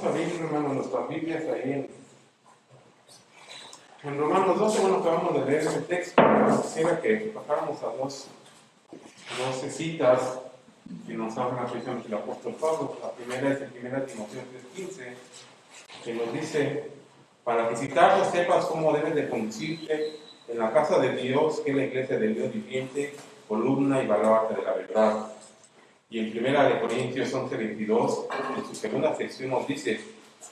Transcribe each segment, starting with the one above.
a abrir, hermanos, nuestras Biblias ahí en Romanos 12. Bueno, acabamos de leer ese texto. Quisiera que pasáramos a dos citas que nos hablan precisamente del apóstol Pablo. La primera es en 1 Timoteo 3:15, que nos dice: para que si tarde sepas cómo debes de conducirte en la casa de Dios, que es la iglesia del Dios viviente, columna y baluarte de la verdad. Y en 1 Corintios 11:22, en su segunda sección nos dice: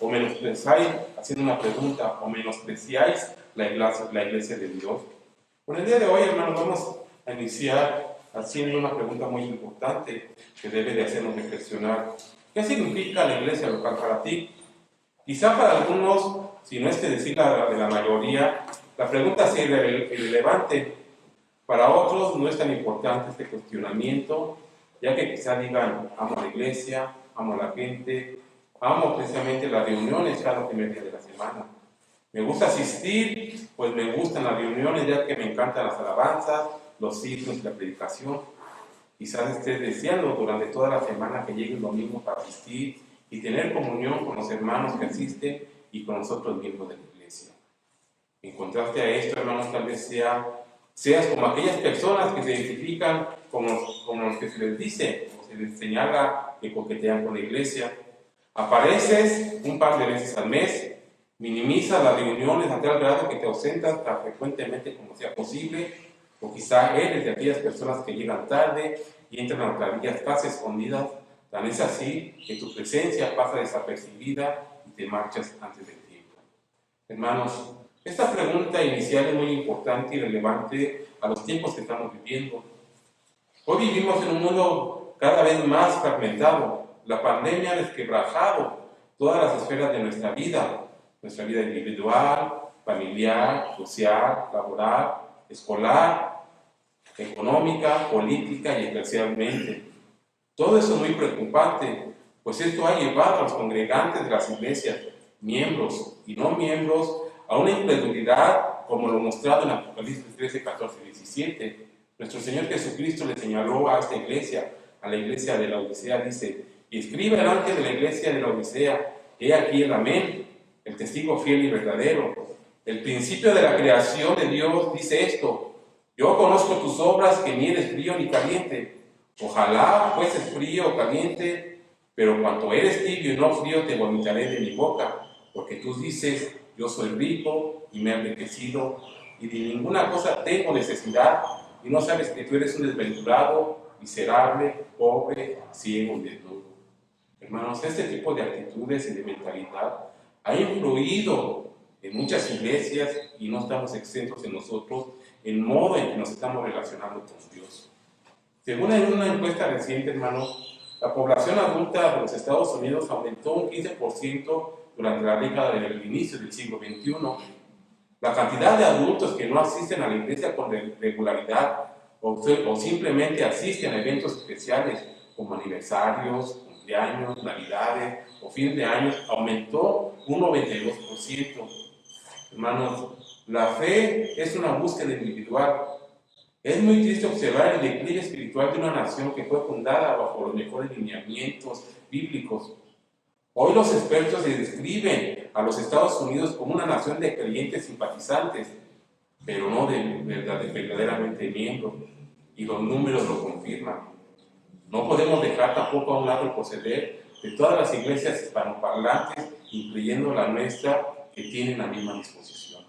o menospreciáis, haciendo una pregunta, o menospreciáis la iglesia de Dios. Bueno, el día de hoy, hermanos, vamos a iniciar haciendo una pregunta muy importante que debe de hacernos reflexionar. ¿Qué significa la iglesia local para ti? Quizá para algunos, si no es que decir de la mayoría, la pregunta sea irrelevante. Para otros no es tan importante este cuestionamiento, ya que quizá digan: amo a la iglesia, amo a la gente, amo precisamente las reuniones cada primer día de la semana. Me gusta asistir, pues me gustan las reuniones, ya que me encantan las alabanzas, los himnos y la predicación. Quizás estés deseando durante toda la semana que llegue el domingo para asistir y tener comunión con los hermanos que asisten y con los otros miembros de la iglesia. En contraste a esto, hermanos, tal vez seas como aquellas personas que se identifican como los que se les dice o se les señala que coquetean con la iglesia. Apareces un par de veces al mes, minimizas las reuniones a tal grado que te ausentas tan frecuentemente como sea posible, o quizá eres de aquellas personas que llegan tarde y entran a clavillas casi escondidas. Tan es así que tu presencia pasa desapercibida y te marchas antes del tiempo. Hermanos, esta pregunta inicial es muy importante y relevante a los tiempos que estamos viviendo. Hoy vivimos en un mundo cada vez más fragmentado. La pandemia ha desquebrajado todas las esferas de nuestra vida individual, familiar, social, laboral, escolar, económica, política y eclesialmente. Todo eso es muy preocupante, pues esto ha llevado a los congregantes de las iglesias, miembros y no miembros, a una incredulidad como lo mostrado en Apocalipsis 13, 14 y 17. Nuestro Señor Jesucristo le señaló a esta iglesia, a la iglesia de la Odisea, dice: y escribe delante de la iglesia de la Odisea: he aquí el amén, el testigo fiel y verdadero. El principio de la creación de Dios dice esto: yo conozco tus obras, que ni eres frío ni caliente. Ojalá fueses frío o caliente, pero cuanto eres tibio y no frío, te vomitaré de mi boca, porque tú dices: yo soy rico y me he enriquecido, y de ninguna cosa tengo necesidad, y no sabes que tú eres un desventurado, miserable, pobre, ciego y desnudo. Hermanos, este tipo de actitudes y de mentalidad ha influido en muchas iglesias y no estamos exentos en nosotros en el modo en que nos estamos relacionando con Dios. Según en una encuesta reciente, hermanos, la población adulta de los Estados Unidos aumentó un 15% durante la década del inicio del siglo XXI. La cantidad de adultos que no asisten a la iglesia con regularidad o simplemente asisten a eventos especiales como aniversarios, cumpleaños, navidades o fin de año aumentó un 92%. Hermanos, la fe es una búsqueda individual. Es muy triste observar el declive espiritual de una nación que fue fundada bajo los mejores lineamientos bíblicos. Hoy los expertos describen a los Estados Unidos como una nación de creyentes simpatizantes, pero no de verdaderamente miembros, y los números lo confirman. No podemos dejar tampoco a un lado el proceder de todas las iglesias hispanoparlantes, incluyendo la nuestra, que tienen la misma disposición.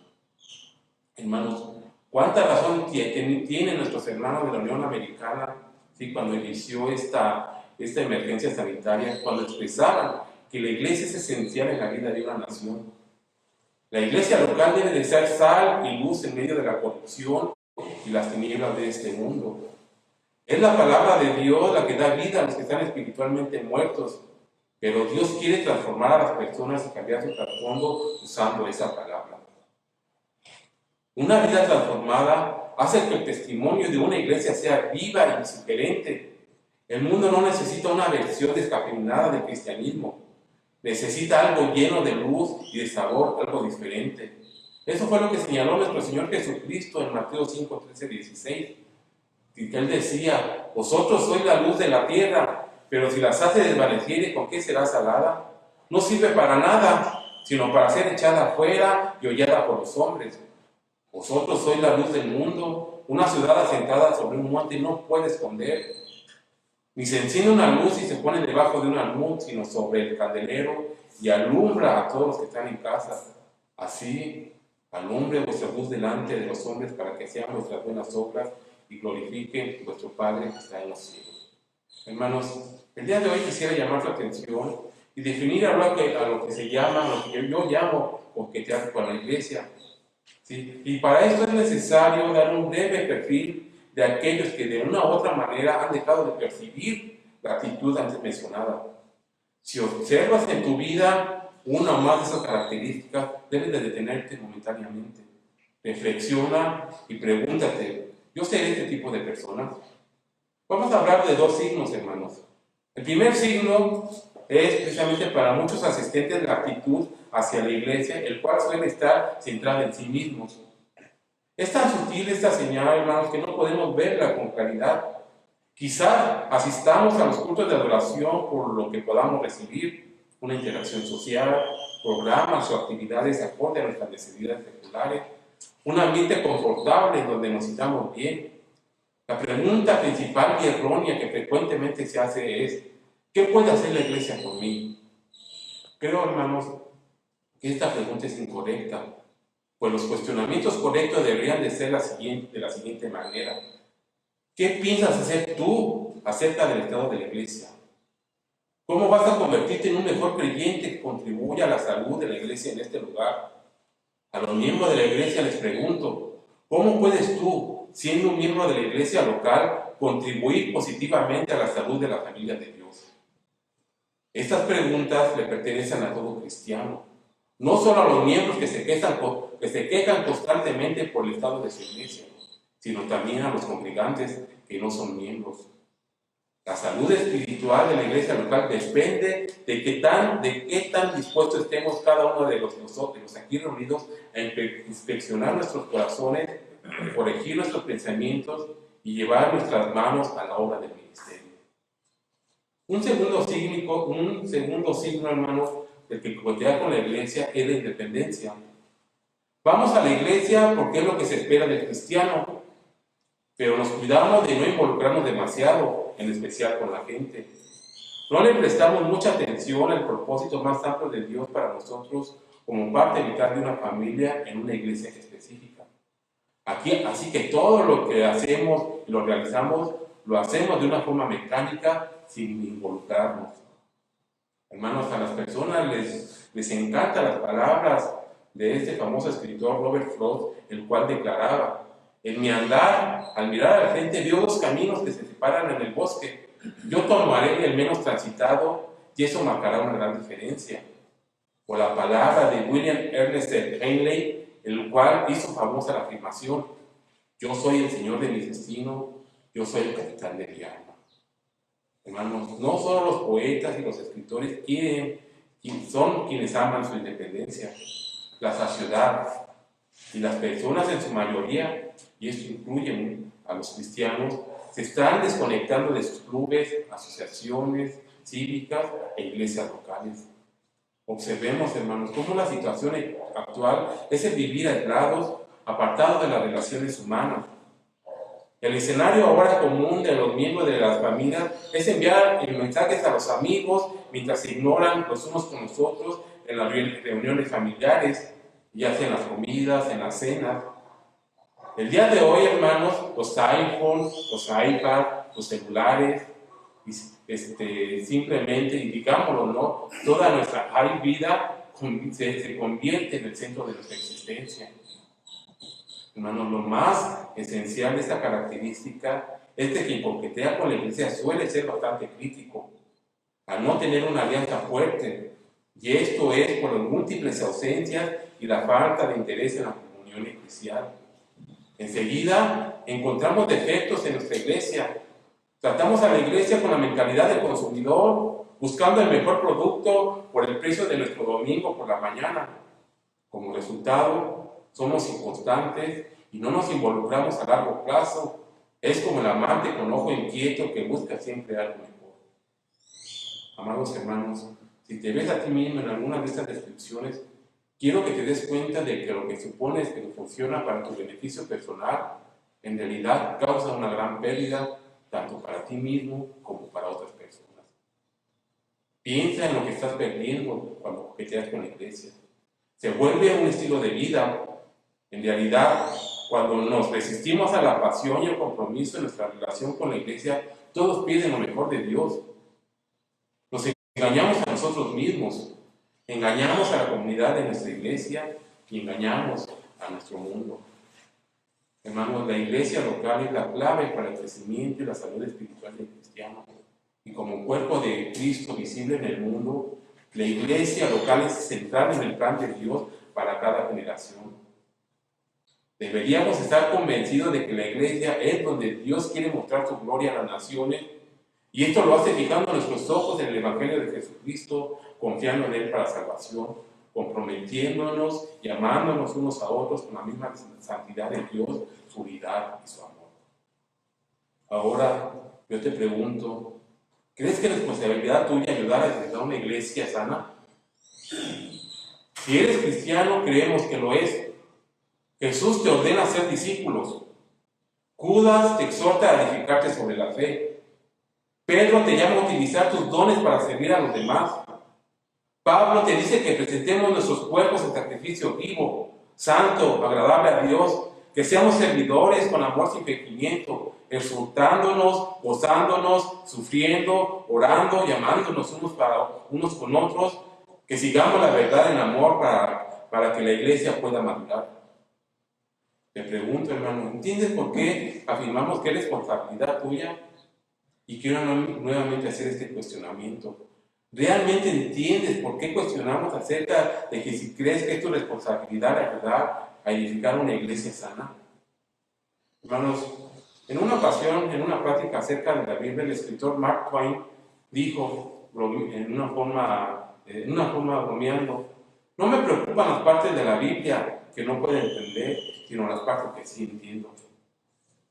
Hermanos, ¿cuánta razón tienen nuestros hermanos de la Unión Americana, ¿sí?, cuando inició esta emergencia sanitaria, cuando expresaban que la iglesia es esencial en la vida de una nación? La iglesia local debe de ser sal y luz en medio de la corrupción y las tinieblas de este mundo. Es la palabra de Dios la que da vida a los que están espiritualmente muertos, pero Dios quiere transformar a las personas y cambiar su trasfondo usando esa palabra. Una vida transformada hace que el testimonio de una iglesia sea viva y diferente. El mundo no necesita una versión descafeinada del cristianismo. Necesita algo lleno de luz y de sabor, algo diferente. Eso fue lo que señaló nuestro Señor Jesucristo en Mateo 5, 13, 16. Y Él decía: vosotros sois la luz de la tierra, pero si la sal se desvaneciere, ¿con qué será salada? no sirve para nada, sino para ser echada afuera y hollada por los hombres. Vosotros sois la luz del mundo. Una ciudad asentada sobre un monte no puede esconder. Ni se enciende una luz y se pone debajo de un almud, sino sobre el candelero y alumbra a todos los que están en casa. Así, alumbre vuestra luz delante de los hombres para que sean vuestras buenas obras y glorifiquen vuestro Padre que está en los cielos. Hermanos, el día de hoy quisiera llamar su atención y definir a lo que se llama, lo que yo llamo coquetear con la iglesia. ¿Sí? Y para esto es necesario dar un breve perfil de aquellos que de una u otra manera han dejado de percibir la actitud antes mencionada. Si observas en tu vida una o más de esas características, debes de detenerte momentáneamente. Reflexiona y pregúntate, ¿yo seré este tipo de personas? Vamos a hablar de dos signos, hermanos. El primer signo es precisamente para muchos asistentes la actitud hacia la iglesia, el cual suele estar centrado en sí mismos. Es tan sutil esta señal, hermanos, que no podemos verla con claridad. Quizá asistamos a los cultos de adoración por lo que podamos recibir, una interacción social, programas o actividades acorde a nuestras necesidades seculares, un ambiente confortable en donde nos sintamos bien. La pregunta principal y errónea que frecuentemente se hace es, ¿qué puede hacer la iglesia por mí? Creo, hermanos, que esta pregunta es incorrecta, pues los cuestionamientos correctos deberían de ser de la siguiente manera. ¿Qué piensas hacer tú acerca del estado de la iglesia? ¿Cómo vas a convertirte en un mejor creyente que contribuya a la salud de la iglesia en este lugar? A los miembros de la iglesia les pregunto, ¿cómo puedes tú, siendo un miembro de la iglesia local, contribuir positivamente a la salud de la familia de Dios? Estas preguntas le pertenecen a todo cristiano, no solo a los miembros que se quejan constantemente por el estado de su iglesia, sino también a los congregantes que no son miembros. La salud espiritual de la iglesia local depende de qué tan dispuestos estemos cada uno de los aquí reunidos a inspeccionar nuestros corazones, corregir nuestros pensamientos y llevar nuestras manos a la obra del ministerio. Un segundo signo, hermano, del que coquetea con la iglesia es la independencia. Vamos a la iglesia porque es lo que se espera del cristiano, pero nos cuidamos de no involucrarnos demasiado, en especial con la gente. No le prestamos mucha atención al propósito más amplio de Dios para nosotros como parte vital de una familia en una iglesia específica. Así que todo lo que hacemos y lo realizamos, lo hacemos de una forma mecánica sin involucrarnos. Hermanos, a las personas les encantan las palabras de este famoso escritor Robert Frost, el cual declaraba: en mi andar, al mirar al frente, veo dos caminos que se separan en el bosque. Yo tomaré el menos transitado y eso marcará una gran diferencia. O la palabra de William Ernest Henley, el cual hizo famosa la afirmación: yo soy el señor de mi destino, yo soy el capitán de mi alma. Hermanos, no solo los poetas y los escritores son quienes aman su independencia. La sociedad y las personas en su mayoría, y esto incluye a los cristianos, se están desconectando de sus clubes, asociaciones cívicas e iglesias locales. Observemos, hermanos, cómo la situación actual es el vivir aislados, apartados de las relaciones humanas. El escenario ahora común de los miembros de las familias es enviar mensajes a los amigos mientras se ignoran los unos con los otros en las reuniones familiares, ya sea en las comidas, en las cenas. El día de hoy, hermanos, los iPhones, los iPads, los celulares, simplemente, y digámoslo, ¿no? Toda nuestra vida se convierte en el centro de nuestra existencia. Hermanos, lo más esencial de esta característica es de quien coquetea con la iglesia suele ser bastante crítico, al no tener una alianza fuerte, y esto es por las múltiples ausencias y la falta de interés en la comunión eclesial. Enseguida encontramos defectos en nuestra iglesia. Tratamos a la iglesia con la mentalidad del consumidor, buscando el mejor producto por el precio de nuestro domingo por la mañana. Como resultado, somos inconstantes y no nos involucramos a largo plazo. Es como el amante con ojo inquieto que busca siempre algo mejor. Amados hermanos, si te ves a ti mismo en alguna de estas descripciones, quiero que te des cuenta de que lo que supones que funciona para tu beneficio personal, en realidad causa una gran pérdida, tanto para ti mismo como para otras personas. Piensa en lo que estás perdiendo cuando coqueteas con la iglesia. Se vuelve un estilo de vida. En realidad, cuando nos resistimos a la pasión y el compromiso en nuestra relación con la iglesia, todos pierden lo mejor de Dios. Nos engañamos a nosotros mismos, engañamos a la comunidad de nuestra iglesia y engañamos a nuestro mundo. Hermanos, la iglesia local es la clave para el crecimiento y la salud espiritual del cristiano. Y como cuerpo de Cristo visible en el mundo, la iglesia local es central en el plan de Dios para cada generación. Deberíamos estar convencidos de que la iglesia es donde Dios quiere mostrar su gloria a las naciones, y esto lo hace fijando nuestros ojos en el Evangelio de Jesucristo, confiando en Él para salvación, comprometiéndonos y amándonos unos a otros con la misma santidad de Dios, su unidad y su amor. Ahora, yo te pregunto, ¿crees que es responsabilidad tuya ayudar a crear una iglesia sana? Si eres cristiano, creemos que lo es. Jesús te ordena ser discípulos. Judas te exhorta a edificarte sobre la fe. Pedro te llama a utilizar tus dones para servir a los demás. Pablo te dice que presentemos nuestros cuerpos en sacrificio vivo, santo, agradable a Dios, que seamos servidores con amor sin fingimiento, exhortándonos, gozándonos, sufriendo, orando y amándonos unos con otros, que sigamos la verdad en amor para que la iglesia pueda madurar. Te pregunto, hermano, ¿entiendes por qué afirmamos que es responsabilidad tuya? Y quiero nuevamente hacer este cuestionamiento. ¿Realmente entiendes por qué cuestionamos acerca de que si crees que es tu responsabilidad ayudar a edificar una iglesia sana? Hermanos, en una ocasión, en una plática acerca de la Biblia, el escritor Mark Twain dijo, en una forma bromeando, no me preocupan las partes de la Biblia que no puedo entender, sino las partes que sí entiendo.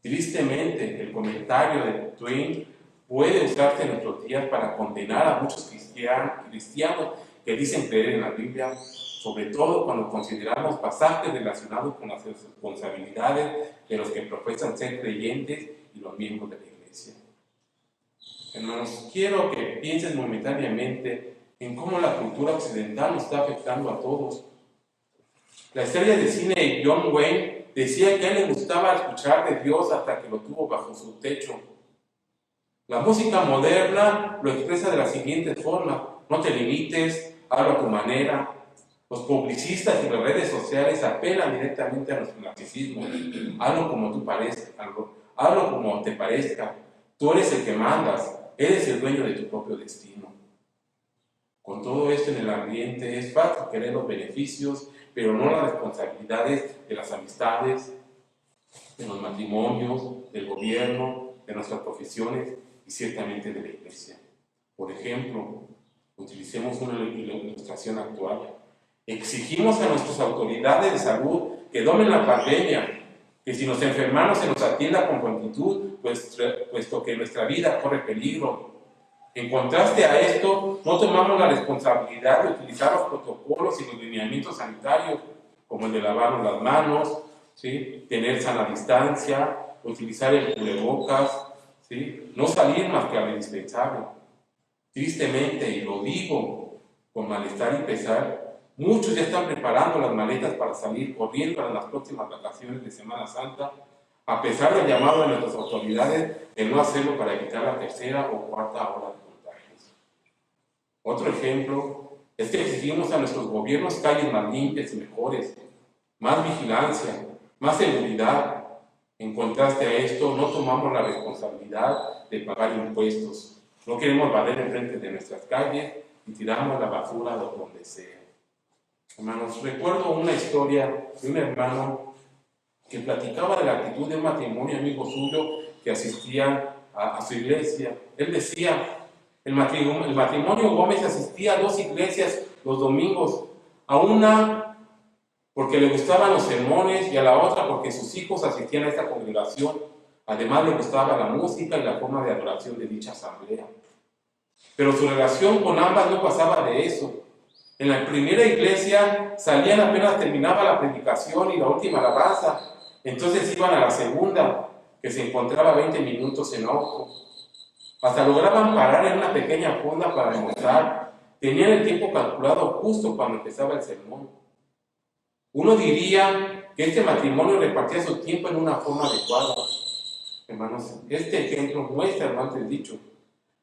Tristemente, el comentario de Twain puede usarse en nuestros días para condenar a muchos cristianos que dicen creer en la Biblia, sobre todo cuando consideramos pasajes relacionados con las responsabilidades de los que profesan ser creyentes y los miembros de la iglesia. Hermanos, quiero que piensen momentáneamente en cómo la cultura occidental nos está afectando a todos. La estrella de cine John Wayne decía que a él le gustaba escuchar de Dios hasta que lo tuvo bajo su techo. La música moderna lo expresa de la siguiente forma: no te limites, habla a tu manera. Los publicistas y las redes sociales apelan directamente a nuestro narcisismo. Hazlo como tú parezcas, hazlo como te parezca. Tú eres el que mandas, eres el dueño de tu propio destino. Con todo esto en el ambiente es fácil querer los beneficios, pero no las responsabilidades de las amistades, de los matrimonios, del gobierno, de nuestras profesiones y ciertamente de la iglesia. Por ejemplo, utilicemos una ilustración actual. Exigimos a nuestras autoridades de salud que domen la pandemia, que si nos enfermamos se nos atienda con prontitud, puesto que nuestra vida corre peligro. En contraste a esto, no tomamos la responsabilidad de utilizar los protocolos y los lineamientos sanitarios, como el de lavarnos las manos, ¿sí?, tener sana distancia, utilizar el cubrebocas, ¿sí?, no salir más que a lo indispensable. Tristemente, y lo digo con malestar y pesar, muchos ya están preparando las maletas para salir corriendo en las próximas vacaciones de Semana Santa, a pesar del llamado de nuestras autoridades de no hacerlo para evitar la tercera o cuarta ola de contagios. Otro ejemplo es que exigimos a nuestros gobiernos calles más limpias y mejores, más vigilancia, más seguridad. En contraste a esto, no tomamos la responsabilidad de pagar impuestos. No queremos barrer enfrente de nuestras calles y tiramos la basura donde sea. Hermanos, recuerdo una historia de un hermano que platicaba de la actitud de un matrimonio amigo suyo que asistía a su iglesia. Él decía, el matrimonio Gómez asistía a 2 iglesias los domingos, a una porque le gustaban los sermones y a la otra porque sus hijos asistían a esta congregación. Además le gustaba la música y la forma de adoración de dicha asamblea. Pero su relación con ambas no pasaba de eso. En la primera iglesia salían apenas terminaba la predicación y la última alabanza. Entonces iban a la segunda, que se encontraba 20 minutos en auto. Hasta lograban parar en una pequeña fonda para demostrar. Tenían el tiempo calculado justo cuando empezaba el sermón. Uno diría que este matrimonio repartía su tiempo en una forma adecuada. Hermanos, este ejemplo muestra el antes dicho.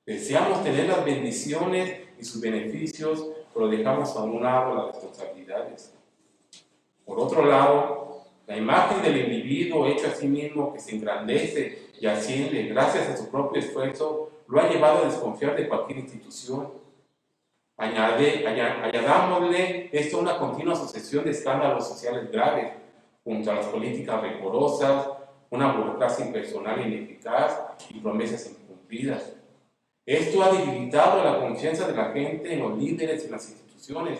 Deseamos tener las bendiciones y sus beneficios, pero dejamos a un lado las responsabilidades. Por otro lado, la imagen del individuo hecho a sí mismo que se engrandece y asciende gracias a su propio esfuerzo, lo ha llevado a desconfiar de cualquier institución. Añadámosle esto a una continua sucesión de escándalos sociales graves, junto a las políticas rigurosas, una burocracia impersonal e ineficaz y promesas incumplidas. Esto ha debilitado la confianza de la gente en los líderes y en las instituciones.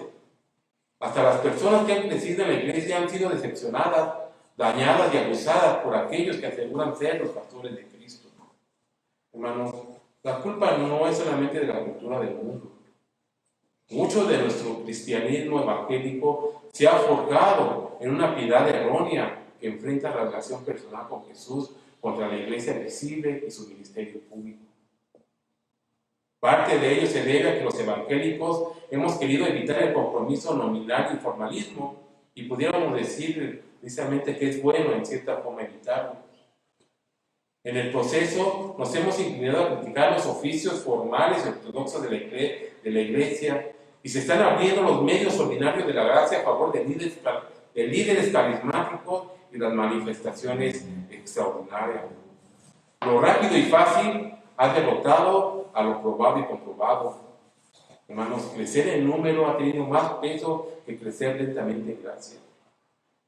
Hasta las personas que han crecido en la iglesia han sido decepcionadas, dañadas y abusadas por aquellos que aseguran ser los pastores de Cristo. Hermanos, la culpa no es solamente de la cultura del mundo. Mucho de nuestro cristianismo evangélico se ha forjado en una piedad errónea que enfrenta la relación personal con Jesús contra la iglesia visible y su ministerio público. Parte de ello se debe a que los evangélicos hemos querido evitar el compromiso nominal y formalismo, y pudiéramos decir precisamente que es bueno en cierta forma evitarlo. En el proceso nos hemos inclinado a criticar los oficios formales y ortodoxos de la iglesia, y se están abriendo los medios ordinarios de la gracia a favor de líderes carismáticos y las manifestaciones extraordinarias. Lo rápido y fácil ha derrotado a lo probado y comprobado. Hermanos, crecer en número ha tenido más peso que crecer lentamente en gracia.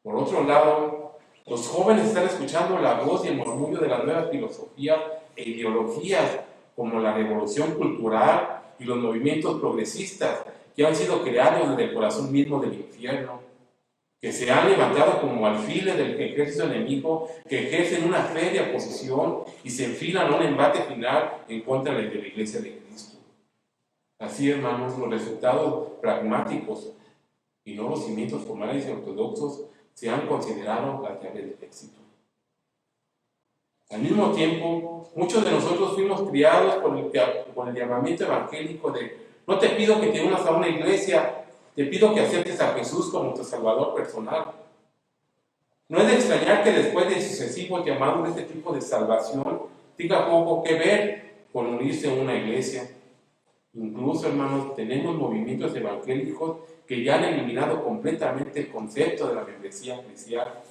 Por otro lado, los jóvenes están escuchando la voz y el murmullo de las nuevas filosofías e ideologías, como la revolución cultural y los movimientos progresistas que han sido creados desde el corazón mismo del infierno, que se han levantado como alfiles del ejército enemigo, que ejercen una férrea oposición y se enfilan a un embate final en contra de la iglesia de Cristo. Así, hermanos, los resultados pragmáticos y no los cimientos formales y ortodoxos se han considerado las llaves del éxito. Al mismo tiempo, muchos de nosotros fuimos criados con el llamamiento evangélico de: no te pido que te unas a una iglesia, te pido que aceptes a Jesús como tu Salvador personal. No es de extrañar que después de sucesivos llamados de este tipo de salvación tenga poco que ver con unirse a una iglesia. Incluso, hermanos, tenemos movimientos evangélicos que ya han eliminado completamente el concepto de la membresía eclesial,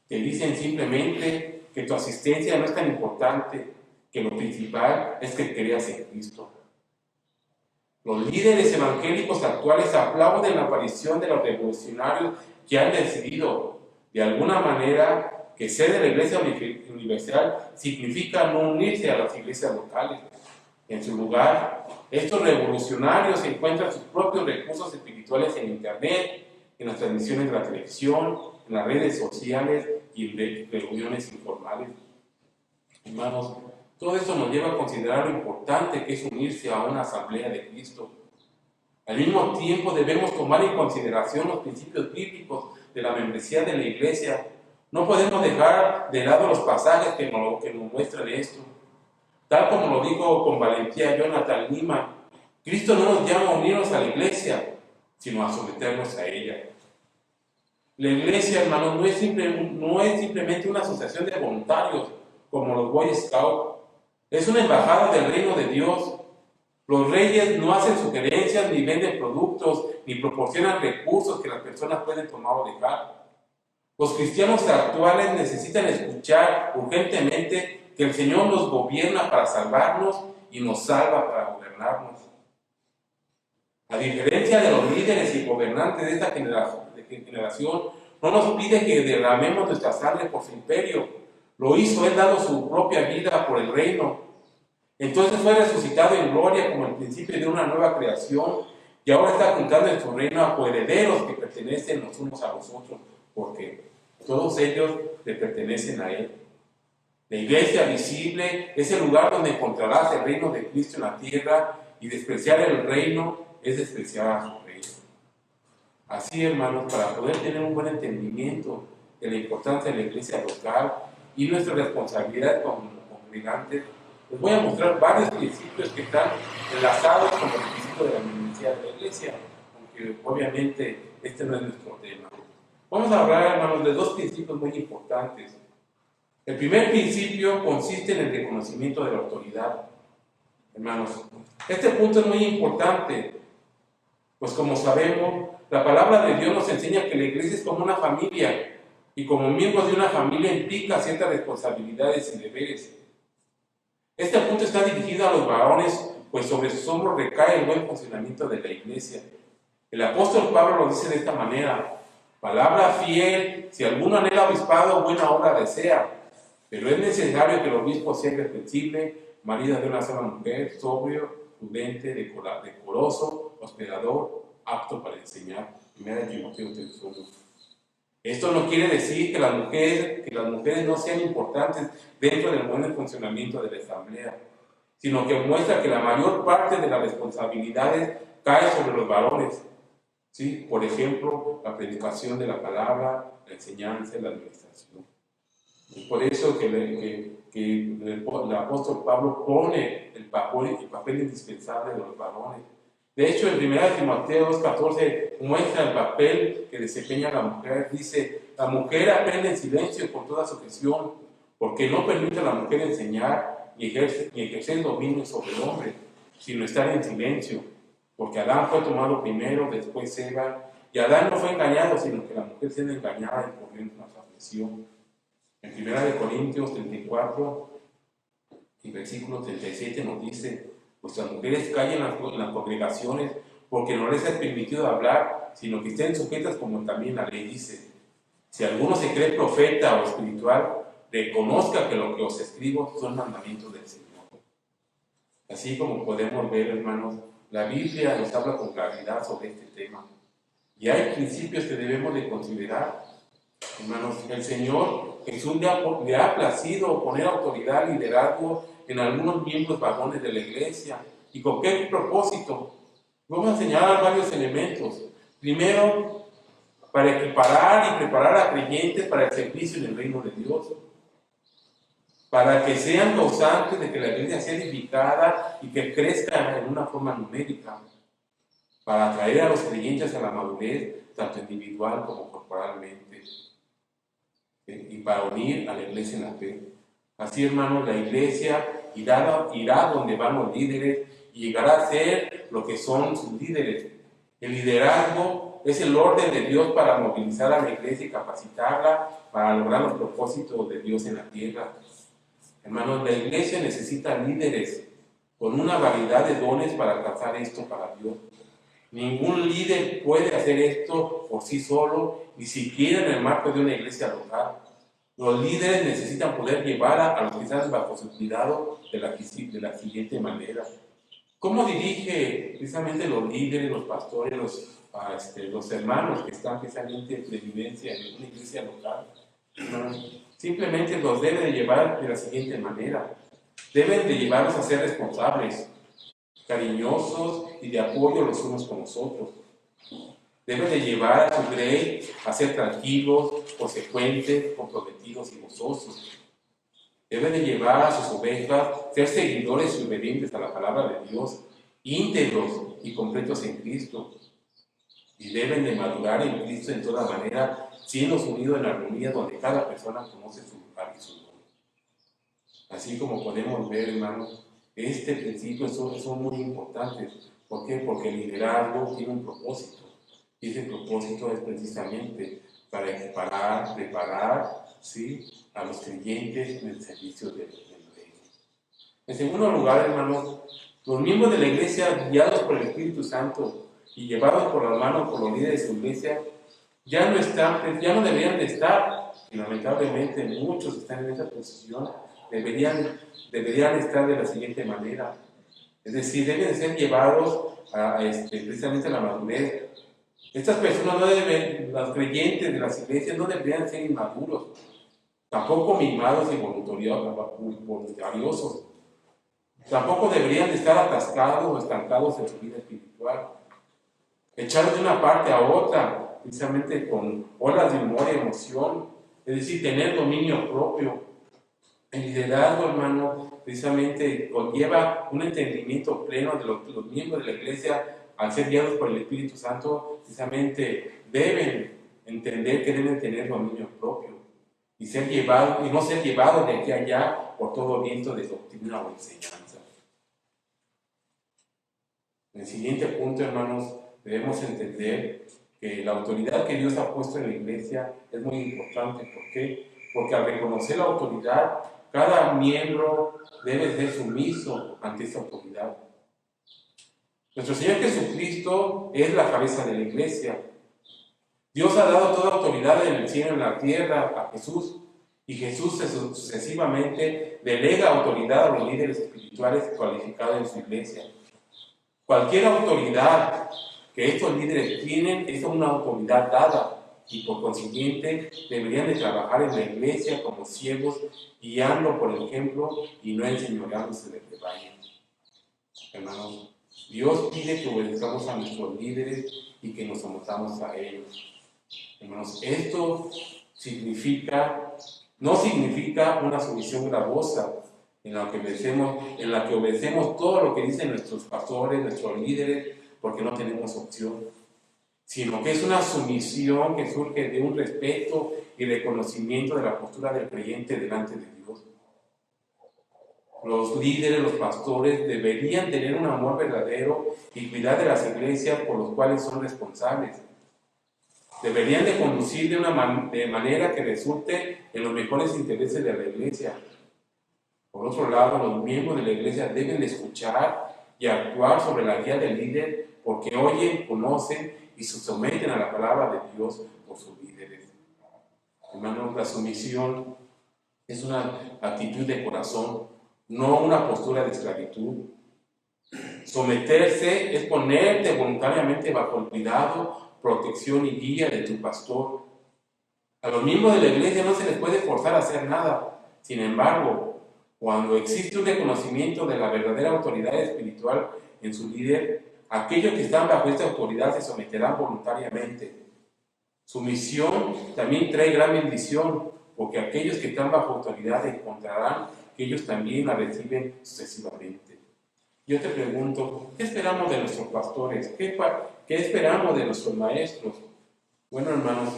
que dicen simplemente que tu asistencia no es tan importante, que lo principal es que creas en Cristo. Los líderes evangélicos actuales aplauden la aparición de los revolucionarios que han decidido, de alguna manera, que ser de la iglesia universal significa no unirse a las iglesias locales. En su lugar, estos revolucionarios encuentran sus propios recursos espirituales en Internet, en las transmisiones de la televisión, en las redes sociales y en reuniones informales. Hermanos, todo esto nos lleva a considerar lo importante que es unirse a una asamblea de Cristo. Al mismo tiempo debemos tomar en consideración los principios bíblicos de la membresía de la iglesia. No podemos dejar de lado los pasajes que nos muestran esto. Tal como lo dijo con valentía Jonathan Lima, Cristo no nos llama a unirnos a la iglesia, sino a someternos a ella. La iglesia, hermanos, no es simplemente una asociación de voluntarios como los Boy Scouts. Es una embajada del reino de Dios. Los reyes no hacen sugerencias, ni venden productos, ni proporcionan recursos que las personas pueden tomar o dejar. Los cristianos actuales necesitan escuchar urgentemente que el Señor nos gobierna para salvarnos y nos salva para gobernarnos. A diferencia de los líderes y gobernantes de esta generación, no nos pide que derramemos nuestra sangre por su imperio. Lo hizo Él dando su propia vida por el reino. Entonces fue resucitado en gloria como el principio de una nueva creación y ahora está juntando en su reino a coherederos que pertenecen los unos a los otros, porque todos ellos le pertenecen a Él. La iglesia visible es el lugar donde encontrarás el reino de Cristo en la tierra y despreciar el reino es despreciar a su reino. Así, hermanos, para poder tener un buen entendimiento de la importancia de la iglesia local y nuestra responsabilidad como congregantes, les voy a mostrar varios principios que están enlazados con los principios de la membresía de la iglesia, aunque obviamente este no es nuestro tema. Vamos a hablar, hermanos, de dos principios muy importantes. El primer principio consiste en el reconocimiento de la autoridad. Hermanos, este punto es muy importante, pues como sabemos, la palabra de Dios nos enseña que la iglesia es como una familia, y como miembros de una familia implica ciertas responsabilidades y deberes. Este punto está dirigido a los varones, pues sobre sus hombros recae el buen funcionamiento de la iglesia. El apóstol Pablo lo dice de esta manera: palabra fiel, si alguno anhela obispado, buena obra desea, pero es necesario que el obispo sea irreprensible, marido de una sola mujer, sobrio, prudente, decoroso, hospedador, apto para enseñar. 1 Timoteo 3:1. Esto no quiere decir que las mujeres no sean importantes dentro del buen funcionamiento de la asamblea, sino que muestra que la mayor parte de las responsabilidades cae sobre los varones. ¿Sí? Por ejemplo, la predicación de la palabra, la enseñanza y la administración. Es por eso que el apóstol Pablo pone el papel indispensable de los varones. De hecho, en 1 Timoteo 2:14 muestra el papel que desempeña la mujer. Dice: la mujer aprende en silencio con toda sujeción, porque no permite a la mujer enseñar ni ejercer dominio sobre el hombre, sino estar en silencio. Porque Adán fue tomado primero, después Eva, y Adán no fue engañado, sino que la mujer siendo engañada y corriendo una transgresión. En 1 Corintios 34 y versículo 37 nos dice: vuestras mujeres callen en las congregaciones, porque no les es permitido hablar, sino que estén sujetas como también la ley dice. Si alguno se cree profeta o espiritual, reconozca que lo que os escribo son mandamientos del Señor. Así como podemos ver, hermanos, la Biblia nos habla con claridad sobre este tema. Y hay principios que debemos de considerar. Hermanos, el Señor Jesús le ha placido poner autoridad, liderazgo en algunos miembros varones de la iglesia. ¿Y con qué propósito? Vamos a señalar varios elementos. Primero, para equiparar y preparar a creyentes para el servicio en el reino de Dios. Para que sean causantes de que la iglesia sea edificada y que crezca en una forma numérica. Para atraer a los creyentes a la madurez, tanto individual como corporalmente. Y para unir a la iglesia en la fe. Así, hermanos, la iglesia irá donde van los líderes y llegará a ser lo que son sus líderes. El liderazgo es el orden de Dios para movilizar a la iglesia y capacitarla para lograr los propósitos de Dios en la tierra. Hermanos, la iglesia necesita líderes con una variedad de dones para alcanzar esto para Dios. Ningún líder puede hacer esto por sí solo, ni siquiera en el marco de una iglesia local. Los líderes necesitan poder llevar a los que están bajo su cuidado de la siguiente manera. ¿Cómo dirige precisamente los líderes, los pastores, los hermanos que están precisamente en vivencia en una iglesia local? Simplemente los deben de llevar de la siguiente manera. Deben de llevarlos a ser responsables, cariñosos y de apoyo los unos con los otros. Deben de llevar a su grey a ser tranquilos, consecuentes, comprometidos y gozosos. Deben de llevar a sus ovejas a ser seguidores y obedientes a la palabra de Dios, íntegros y completos en Cristo. Y deben de madurar en Cristo en toda manera, siendo unidos en armonía donde cada persona conoce su lugar y su don. Así como podemos ver, hermanos, este principio son muy importantes. ¿Por qué? Porque el liderazgo tiene un propósito. Y ese propósito es precisamente para equiparar, preparar, ¿sí?, a los creyentes en el servicio del reino. En segundo lugar, hermanos, los miembros de la iglesia, guiados por el Espíritu Santo y llevados por las manos por los líderes de su iglesia, ya no deberían de estar, y lamentablemente muchos están en esa posición, deberían estar de la siguiente manera. Es decir, deben ser llevados precisamente a la madurez. Estas personas los creyentes de las iglesias no deberían ser inmaduros, tampoco mimados y voluntariosos. Tampoco deberían de estar atascados o estancados en su vida espiritual, echados de una parte a otra, precisamente con olas de humor y emoción, es decir, tener dominio propio. El liderazgo, hermano, precisamente conlleva un entendimiento pleno de los miembros de la iglesia, al ser guiados por el Espíritu Santo, precisamente deben entender que deben tener dominio propio y ser llevados, y no ser llevados de aquí a allá por todo viento de doctrina o enseñanza. En el siguiente punto, hermanos, debemos entender que la autoridad que Dios ha puesto en la iglesia es muy importante. ¿Por qué? Porque al reconocer la autoridad, cada miembro debe ser sumiso ante esa autoridad. Nuestro Señor Jesucristo es la cabeza de la iglesia. Dios ha dado toda autoridad en el cielo y en la tierra a Jesús, y Jesús sucesivamente delega autoridad a los líderes espirituales cualificados en su iglesia. Cualquier autoridad que estos líderes tienen es una autoridad dada, y por consiguiente deberían de trabajar en la iglesia como siervos, guiando por ejemplo y no enseñoreándose del rebaño. Hermanos, Dios pide que obedezcamos a nuestros líderes y que nos sometamos a ellos. Hermanos, esto no significa una sumisión gravosa en la que obedecemos todo lo que dicen nuestros pastores, nuestros líderes, porque no tenemos opción, sino que es una sumisión que surge de un respeto y reconocimiento de la postura del creyente delante de Dios. Los líderes, los pastores deberían tener un amor verdadero y cuidar de las iglesias por los cuales son responsables. Deberían de conducir de manera que resulte en los mejores intereses de la iglesia. Por otro lado, los miembros de la iglesia deben de escuchar y actuar sobre la guía del líder, porque oyen, conocen y se someten a la palabra de Dios por sus líderes. Hermanos, la sumisión es una actitud de corazón, no una postura de esclavitud. Someterse es ponerte voluntariamente bajo el cuidado, protección y guía de tu pastor. A los miembros de la iglesia no se les puede forzar a hacer nada. Sin embargo, cuando existe un reconocimiento de la verdadera autoridad espiritual en su líder, aquellos que están bajo esta autoridad se someterán voluntariamente. Sumisión también trae gran bendición, porque aquellos que están bajo autoridad encontrarán que ellos también la reciben sucesivamente. Yo te pregunto, ¿qué esperamos de nuestros pastores? ¿Qué esperamos de nuestros maestros? Bueno, hermanos,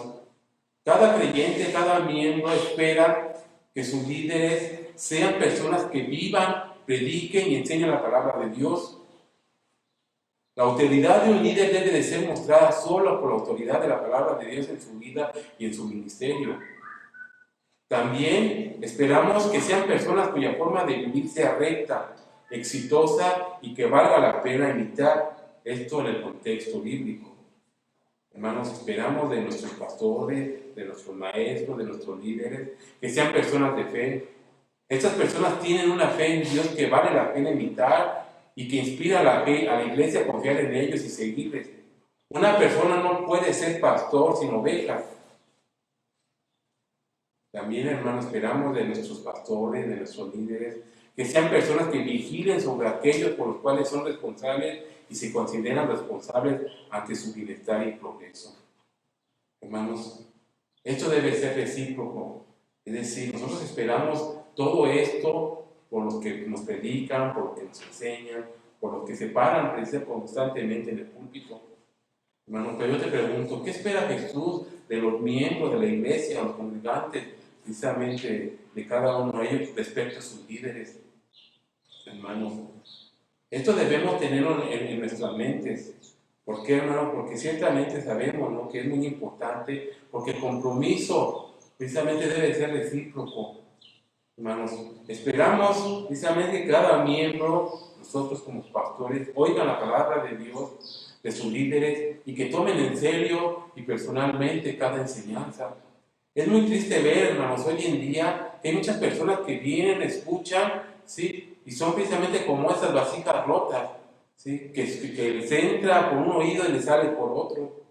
cada creyente, cada miembro espera que sus líderes sean personas que vivan, prediquen y enseñen la palabra de Dios. La autoridad de un líder debe de ser mostrada solo por la autoridad de la palabra de Dios en su vida y en su ministerio. También esperamos que sean personas cuya forma de vivir sea recta, exitosa y que valga la pena imitar. Esto en el contexto bíblico. Hermanos, esperamos de nuestros pastores, de nuestros maestros, de nuestros líderes, que sean personas de fe. Estas personas tienen una fe en Dios que vale la pena imitar y que inspira a la iglesia a confiar en ellos y seguirles. Una persona no puede ser pastor sin ovejas. También, hermanos, esperamos de nuestros pastores, de nuestros líderes, que sean personas que vigilen sobre aquellos por los cuales son responsables y se consideran responsables ante su bienestar y progreso. Hermanos, esto debe ser recíproco. Es decir, nosotros esperamos todo esto por los que nos predican, por los que nos enseñan, por los que se paran constantemente en el púlpito. Hermanos, pero yo te pregunto, ¿qué espera Jesús de los miembros de la iglesia, los congregantes, precisamente de cada uno de ellos respecto a sus líderes? Hermanos, esto debemos tenerlo en nuestras mentes. ¿Por qué, hermanos? Porque ciertamente sabemos, ¿no?, que es muy importante, porque el compromiso precisamente debe ser recíproco. Hermanos, esperamos precisamente que cada miembro, nosotros como pastores, oigan la palabra de Dios, de sus líderes, y que tomen en serio y personalmente cada enseñanza. Es muy triste ver, hermanos, hoy en día que hay muchas personas que vienen, escuchan, ¿sí?, y son precisamente como esas vasijas rotas, ¿sí?, que les entra por un oído y les sale por otro.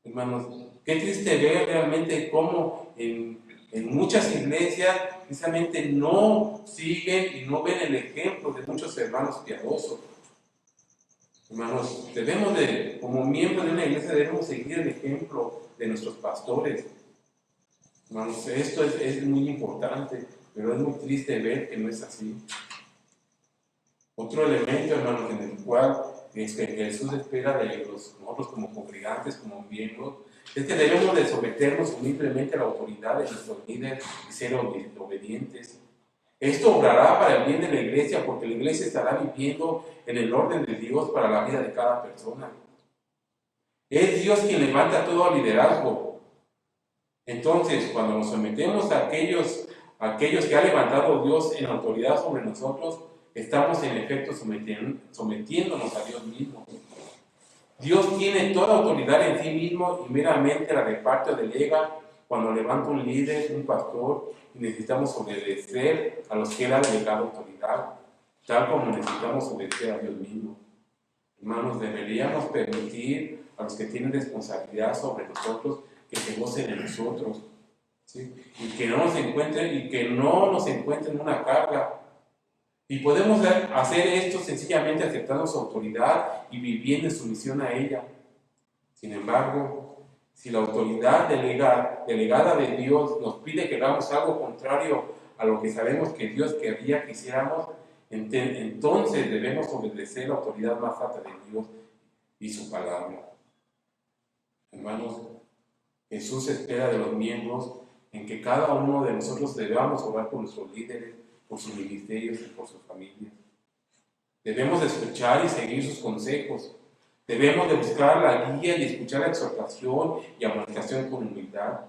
Hermanos, qué triste ver realmente cómo en muchas iglesias precisamente no siguen y no ven el ejemplo de muchos hermanos piadosos. Hermanos, como miembros de una iglesia, debemos seguir el ejemplo de nuestros pastores. Hermanos, esto es muy importante, pero es muy triste ver que no es así. Otro elemento, hermanos, en el cual que Jesús espera de nosotros como congregantes, como miembros, es que debemos de someternos humildemente a la autoridad de nuestros líderes y ser obedientes. Esto obrará para el bien de la iglesia, porque la iglesia estará viviendo en el orden de Dios para la vida de cada persona. Es Dios quien levanta todo liderazgo. Entonces, cuando nos sometemos a aquellos que ha levantado Dios en autoridad sobre nosotros, estamos en efecto sometiéndonos a Dios mismo. Dios tiene toda autoridad en sí mismo y meramente la reparte o delega cuando levanta un líder, un pastor, y necesitamos obedecer a los que Él ha delegado autoridad, tal como necesitamos obedecer a Dios mismo. Hermanos, deberíamos permitir a los que tienen responsabilidad sobre nosotros que se gocen de nosotros, ¿sí? y que no nos encuentren una carga. Y podemos hacer esto sencillamente aceptando su autoridad y viviendo en sumisión a ella. Sin embargo, si la autoridad delegada de Dios nos pide que hagamos algo contrario a lo que sabemos que Dios querría que hiciéramos, entonces debemos obedecer la autoridad más alta de Dios y su palabra. Hermanos, Jesús espera de los miembros en que cada uno de nosotros debamos orar por nuestros líderes, por sus ministerios y por sus familias. Debemos de escuchar y seguir sus consejos. Debemos de buscar la guía y escuchar la exhortación y amonestación con humildad.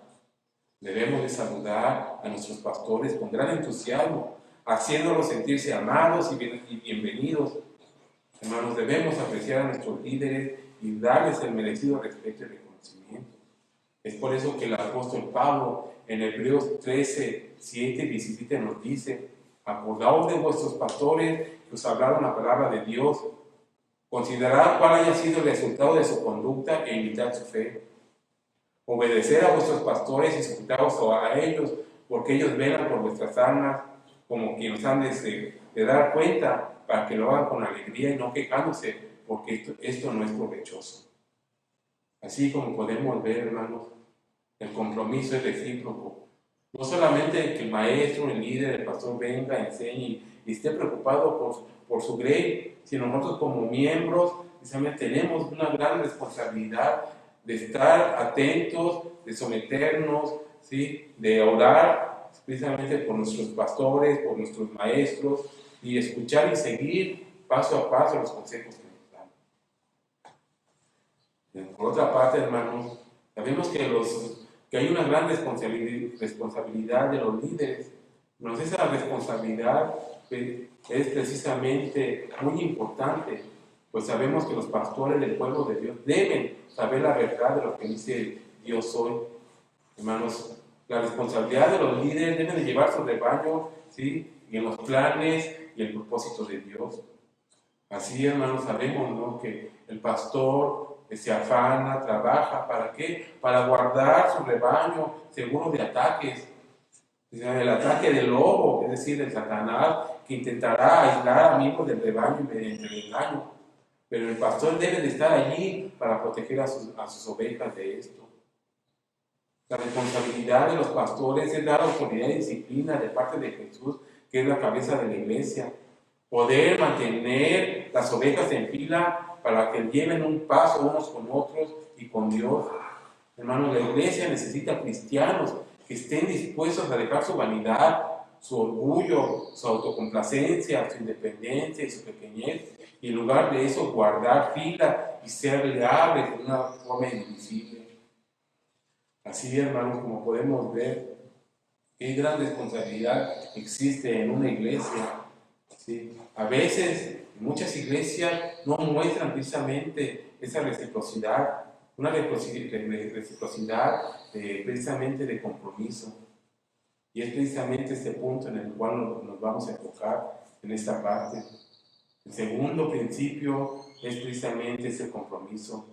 Debemos de saludar a nuestros pastores con gran entusiasmo, haciéndolos sentirse amados y bienvenidos. Hermanos, debemos apreciar a nuestros líderes y darles el merecido respeto y reconocimiento. Es por eso que el apóstol Pablo en Hebreos 13, 7 y 17 nos dice: acordaos de vuestros pastores que os hablaron la palabra de Dios. Considerad cuál haya sido el resultado de su conducta e imitad su fe. Obedeced a vuestros pastores y sujetaos a ellos, porque ellos velan por vuestras almas, como quienes han de dar cuenta, para que lo hagan con alegría y no quejándose, porque esto no es provechoso. Así como podemos ver, hermanos, el compromiso es recíproco. No solamente que el maestro, el líder, el pastor venga, enseñe y esté preocupado por su grey, sino nosotros como miembros precisamente tenemos una gran responsabilidad de estar atentos, de someternos, ¿sí? De orar precisamente por nuestros pastores, por nuestros maestros, y escuchar y seguir paso a paso los consejos que nos dan. Por otra parte, hermanos, sabemos que hay una gran responsabilidad de los líderes. Esa responsabilidad es precisamente muy importante, pues sabemos que los pastores del pueblo de Dios deben saber la verdad de lo que dice Dios hoy. Hermanos, la responsabilidad de los líderes deben de llevar su rebaño, ¿sí? Y en los planes y el propósito de Dios. Así, hermanos, sabemos, ¿no?, que el pastor se afana, trabaja, ¿para qué? Para guardar su rebaño seguro de ataques. El ataque del lobo, es decir, del Satanás, que intentará aislar a miembros del rebaño mediante el engaño. Pero el pastor debe de estar allí para proteger a sus ovejas de esto. La responsabilidad de los pastores es dar autoridad y disciplina de parte de Jesús, que es la cabeza de la iglesia. Poder mantener las ovejas en fila para que lleven un paso unos con otros y con Dios. Hermanos, la iglesia necesita cristianos que estén dispuestos a dejar su vanidad, su orgullo, su autocomplacencia, su independencia y su pequeñez, y en lugar de eso guardar fila y ser leales de una forma indivisible. Así, hermanos, como podemos ver, qué gran responsabilidad existe en una iglesia, ¿sí? A veces, muchas iglesias no muestran precisamente esa reciprocidad, una reciprocidad precisamente de compromiso. Y es precisamente este punto en el cual nos vamos a enfocar en esta parte. El segundo principio es precisamente ese compromiso.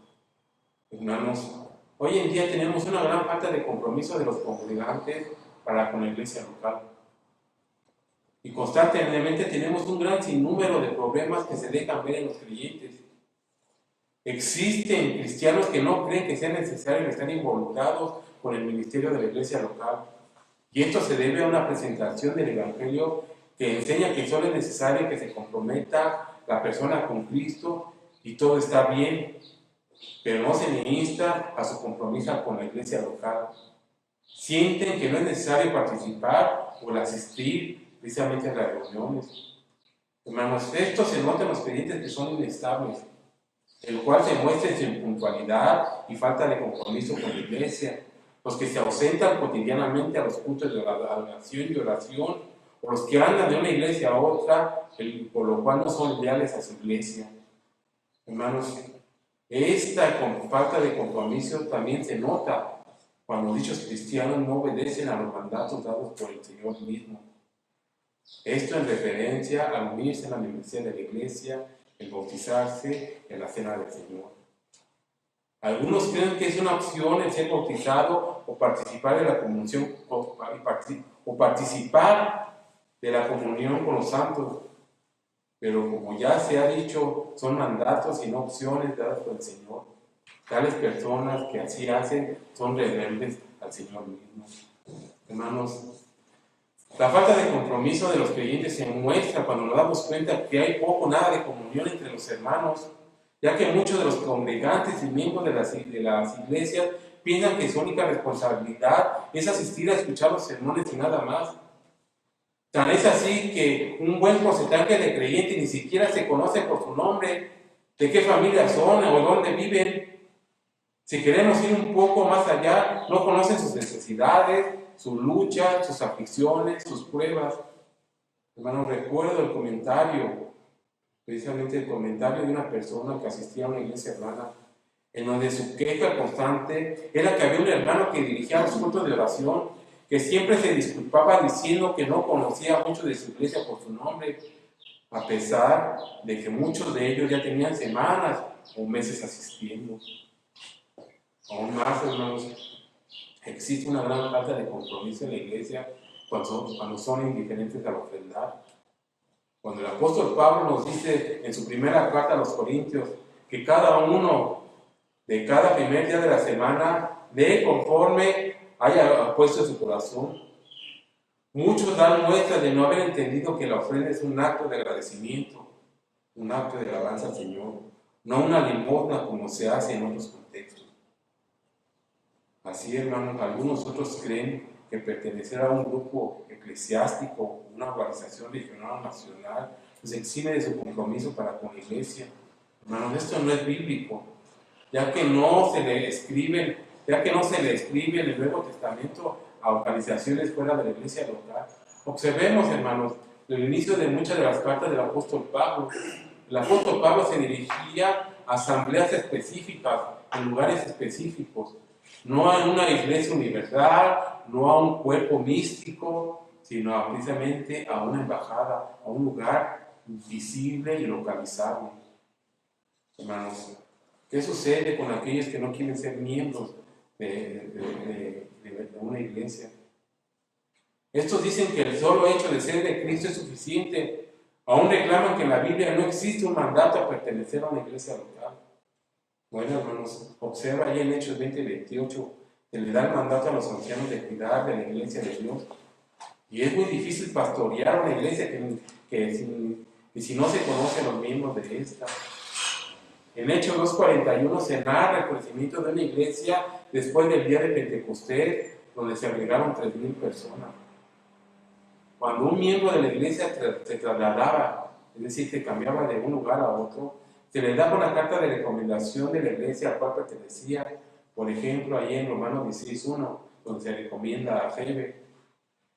Hermanos, hoy en día tenemos una gran falta de compromiso de los congregantes para con la iglesia local. Y constantemente tenemos un gran sinnúmero de problemas que se dejan ver en los creyentes. Existen cristianos que no creen que sea necesario estar involucrados con el ministerio de la iglesia local. Y esto se debe a una presentación del Evangelio que enseña que solo es necesario que se comprometa la persona con Cristo y todo está bien, pero no se le insta a su compromiso con la iglesia local. Sienten que no es necesario participar o asistir precisamente a las reuniones. Hermanos, esto se nota en los creyentes que son inestables, el cual se muestra en su impuntualidad y falta de compromiso con la iglesia, los que se ausentan cotidianamente a los cultos de adoración y oración, o los que andan de una iglesia a otra, por lo cual no son leales a su iglesia. Hermanos, esta falta de compromiso también se nota cuando dichos cristianos no obedecen a los mandatos dados por el Señor mismo. Esto en referencia al unirse a la membresía de la iglesia, el bautizarse en la cena del Señor. Algunos creen que es una opción el ser bautizado o participar de la comunión o participar de la comunión con los santos, pero como ya se ha dicho, son mandatos y no opciones dadas por el Señor. Tales personas que así hacen son rebeldes al Señor mismo. Hermanos, la falta de compromiso de los creyentes se muestra cuando nos damos cuenta que hay poco o nada de comunión entre los hermanos, ya que muchos de los congregantes y miembros de las iglesias piensan que su única responsabilidad es asistir a escuchar los sermones y nada más. Tan es así que un buen porcentaje de creyentes ni siquiera se conoce por su nombre, de qué familia son o dónde viven. Si queremos ir un poco más allá, no conocen sus necesidades, su lucha, sus aflicciones, sus pruebas. Hermano, recuerdo el comentario, precisamente el comentario de una persona que asistía a una iglesia hermana, en donde su queja constante era que había un hermano que dirigía los cultos de oración, que siempre se disculpaba diciendo que no conocía mucho de su iglesia por su nombre, a pesar de que muchos de ellos ya tenían semanas o meses asistiendo. Aún más, hermanos, existe una gran falta de compromiso en la iglesia cuando son indiferentes a ofrendar. Cuando el apóstol Pablo nos dice en su primera carta a los Corintios que cada uno de cada primer día de la semana dé conforme haya puesto en su corazón, muchos dan muestra de no haber entendido que la ofrenda es un acto de agradecimiento, un acto de alabanza al Señor, no una limosna como se hace en otros contextos. Así, hermanos, algunos otros creen que pertenecer a un grupo eclesiástico, una organización regional o nacional, los exime de su compromiso para con la iglesia. Hermanos, esto no es bíblico, ya que no se le escribe en el Nuevo Testamento a organizaciones fuera de la iglesia local. Observemos, hermanos, el inicio de muchas de las cartas del apóstol Pablo. El apóstol Pablo se dirigía a asambleas específicas, en lugares específicos, no a una iglesia universal, no a un cuerpo místico, sino precisamente a una embajada, a un lugar visible y localizable. Hermanos, ¿qué sucede con aquellos que no quieren ser miembros de una iglesia? Estos dicen que el solo hecho de ser de Cristo es suficiente. Aún reclaman que en la Biblia no existe un mandato a pertenecer a una iglesia local. Bueno, hermanos, observa ahí en Hechos 20:28, que le da el mandato a los ancianos de cuidar de la iglesia de Dios. Y es muy difícil pastorear una iglesia que si no se conocen los miembros de esta. En Hechos 2:41 se narra el crecimiento de una iglesia después del día de Pentecostés, donde se agregaron 3,000 personas. Cuando un miembro de la iglesia se trasladaba, es decir, que cambiaba de un lugar a otro, se le daba una carta de recomendación de la iglesia a la cual pertenecía. Por ejemplo, ahí en Romanos 16:1, donde se recomienda a Febe.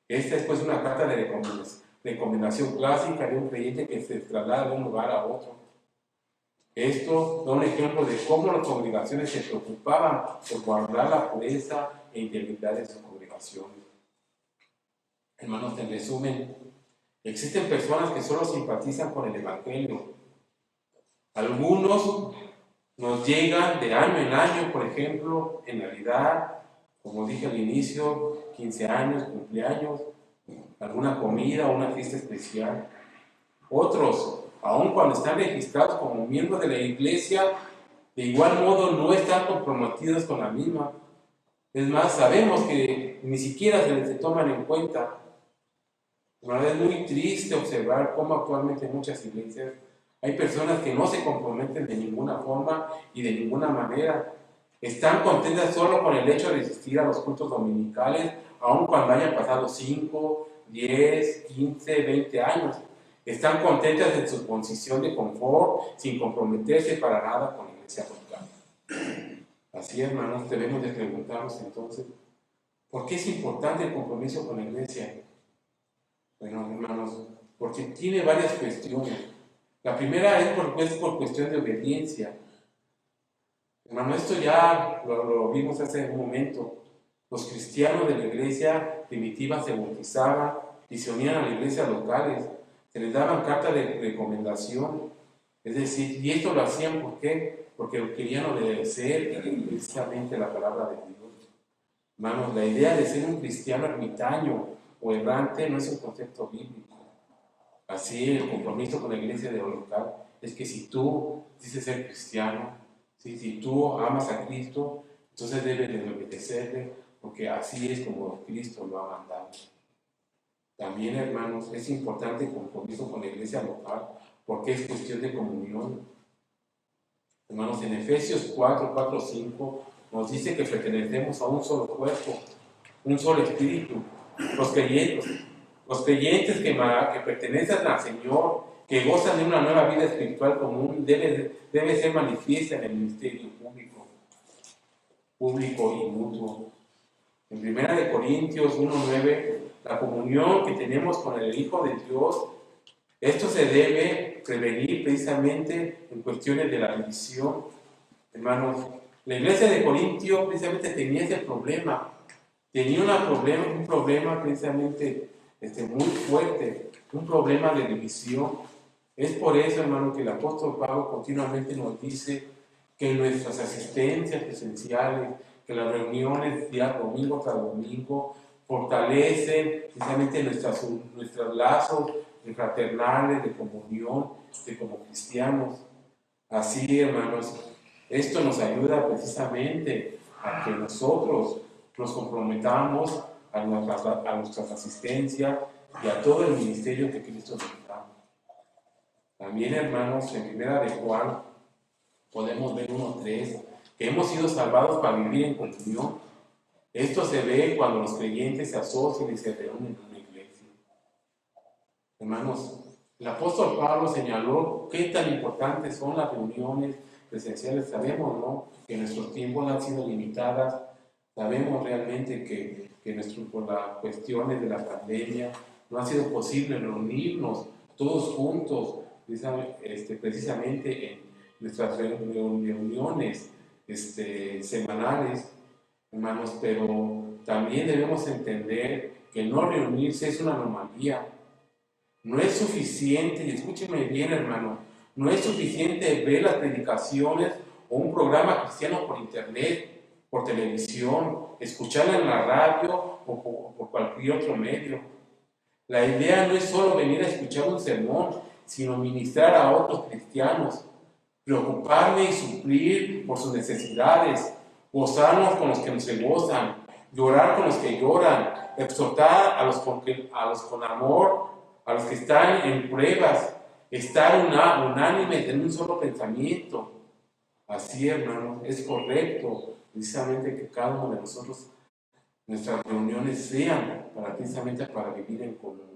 Esta es pues una carta de recomendación clásica de un creyente que se traslada de un lugar a otro. Esto da un ejemplo de cómo las congregaciones se preocupaban por guardar la pureza e integridad de sus congregaciones. Hermanos, en resumen, existen personas que solo simpatizan con el Evangelio. Algunos nos llegan de año en año, por ejemplo, en Navidad, como dije al inicio, 15 años, cumpleaños, alguna comida o una fiesta especial. Otros, aun cuando están registrados como miembros de la iglesia, de igual modo no están comprometidos con la misma. Es más, sabemos que ni siquiera se les toman en cuenta. De verdad es muy triste observar cómo actualmente en muchas iglesias hay personas que no se comprometen de ninguna forma y de ninguna manera. Están contentas solo con el hecho de asistir a los cultos dominicales, aun cuando hayan pasado 5, 10, 15, 20 años. Están contentas en su posición de confort, sin comprometerse para nada con la iglesia local. Así, hermanos, debemos de preguntarnos entonces, ¿por qué es importante el compromiso con la iglesia? Bueno, hermanos, porque tiene varias cuestiones. La primera es por cuestión de obediencia. Hermano, esto ya lo vimos hace un momento. Los cristianos de la iglesia primitiva se bautizaban y se unían a las iglesias locales. Se les daban cartas de recomendación. Es decir, y esto lo hacían ¿por qué? Porque querían obedecer precisamente la palabra de Dios. Hermanos, la idea de ser un cristiano ermitaño o errante no es un concepto bíblico. Así, el compromiso con la iglesia de lo local es que si tú dices ser cristiano, si tú amas a Cristo, entonces debes de obedecerle, porque así es como Cristo lo ha mandado. También, hermanos, es importante el compromiso con la iglesia local, porque es cuestión de comunión. Hermanos, en Efesios 4, 5, nos dice que pertenecemos a un solo cuerpo, un solo espíritu. Los creyentes que pertenecen al Señor, que gozan de una nueva vida espiritual común, debe ser manifiesta en el ministerio público y mutuo. En 1 Corintios 1:9, la comunión que tenemos con el Hijo de Dios, esto se debe prevenir precisamente en cuestiones de la división. Hermanos, la iglesia de Corintio precisamente tenía ese problema. Tenía un problema precisamente muy fuerte, un problema de división. Es por eso, hermano, que el apóstol Pablo continuamente nos dice que nuestras asistencias presenciales, que las reuniones día domingo tras domingo, fortalecen precisamente nuestros lazos fraternales de comunión, como cristianos. Así, hermanos, esto nos ayuda precisamente a que nosotros nos comprometamos a nuestras asistencias y a todo el ministerio que Cristo nos da. También, hermanos, en 1 de Juan podemos ver 1:3, que hemos sido salvados para vivir en comunión. Esto se ve cuando los creyentes se asocian y se reúnen en una iglesia. Hermanos, el apóstol Pablo señaló qué tan importantes son las reuniones presenciales. Sabemos, ¿no?, que nuestros tiempos han sido limitadas. Sabemos realmente que por las cuestiones de la pandemia no ha sido posible reunirnos todos juntos, precisamente en nuestras reuniones semanales, hermanos, pero también debemos entender que no reunirse es una anomalía. No es suficiente, y escúcheme bien, hermano, no es suficiente ver las predicaciones o un programa cristiano por internet, por televisión, escucharla en la radio o por cualquier otro medio. La idea no es solo venir a escuchar un sermón, sino ministrar a otros cristianos, preocuparme y suplir por sus necesidades, gozarnos con los que no se gozan, llorar con los que lloran, exhortar a los con amor, a los que están en pruebas, estar unánimes en un solo pensamiento. Así, hermanos, es correcto precisamente que cada uno de nosotros, nuestras reuniones sean precisamente para vivir en comunión.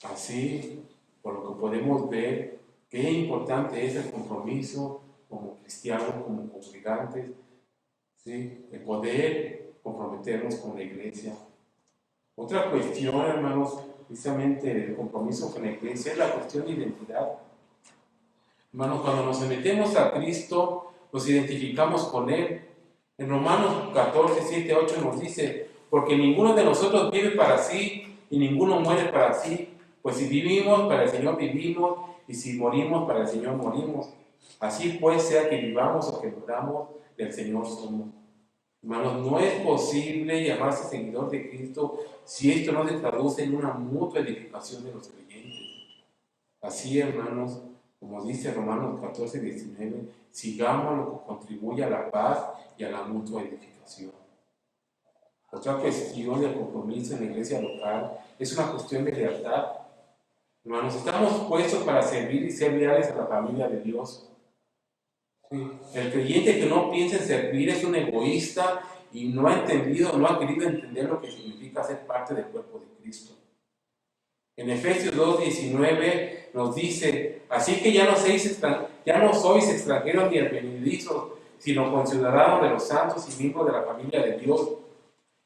Así, por lo que podemos ver, qué importante es el compromiso como cristianos, como congregantes, ¿sí?, el poder comprometernos con la iglesia. Otra cuestión, hermanos, precisamente el compromiso con la iglesia es la cuestión de identidad. Hermanos, cuando nos sometemos a Cristo, nos identificamos con Él. En Romanos 14, 7, 8 nos dice: porque ninguno de nosotros vive para sí y ninguno muere para sí. Pues si vivimos, para el Señor vivimos, y si morimos, para el Señor morimos. Así pues, sea que vivamos o que muramos, del Señor somos. Hermanos, no es posible llamarse seguidor de Cristo si esto no se traduce en una mutua edificación de los creyentes. Así, hermanos, como dice Romanos 14, 19, sigamos lo que contribuye a la paz y a la mutua edificación. Otra cuestión del compromiso en la iglesia local es una cuestión de lealtad. Hermanos, estamos puestos para servir y ser leales a la familia de Dios. Sí. El creyente que no piensa en servir es un egoísta y no ha entendido, no ha querido entender lo que significa ser parte del cuerpo de Cristo. En Efesios 2:19 nos dice: así que ya no sois extranjeros ni advenedizos, sino conciudadanos de los santos y miembros de la familia de Dios,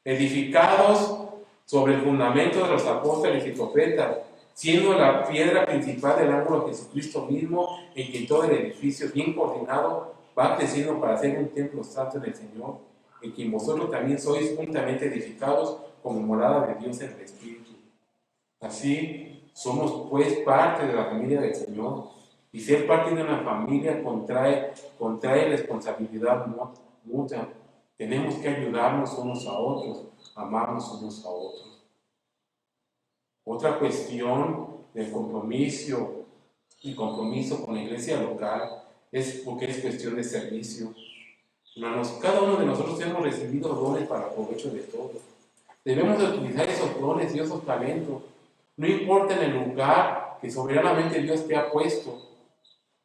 edificados sobre el fundamento de los apóstoles y profetas, siendo la piedra principal del ángulo Jesucristo mismo, en quien todo el edificio bien coordinado va creciendo para ser un templo santo en el Señor, en quien vosotros también sois juntamente edificados como morada de Dios en el Espíritu. Así somos pues parte de la familia del Señor, y ser parte de una familia contrae responsabilidad mutua. Tenemos que ayudarnos unos a otros, amarnos unos a otros. Otra cuestión del compromiso con la iglesia local es porque es cuestión de servicio. Hermanos, cada uno de nosotros hemos recibido dones para provecho de todos. Debemos de utilizar esos dones y esos talentos. No importa en el lugar que soberanamente Dios te ha puesto.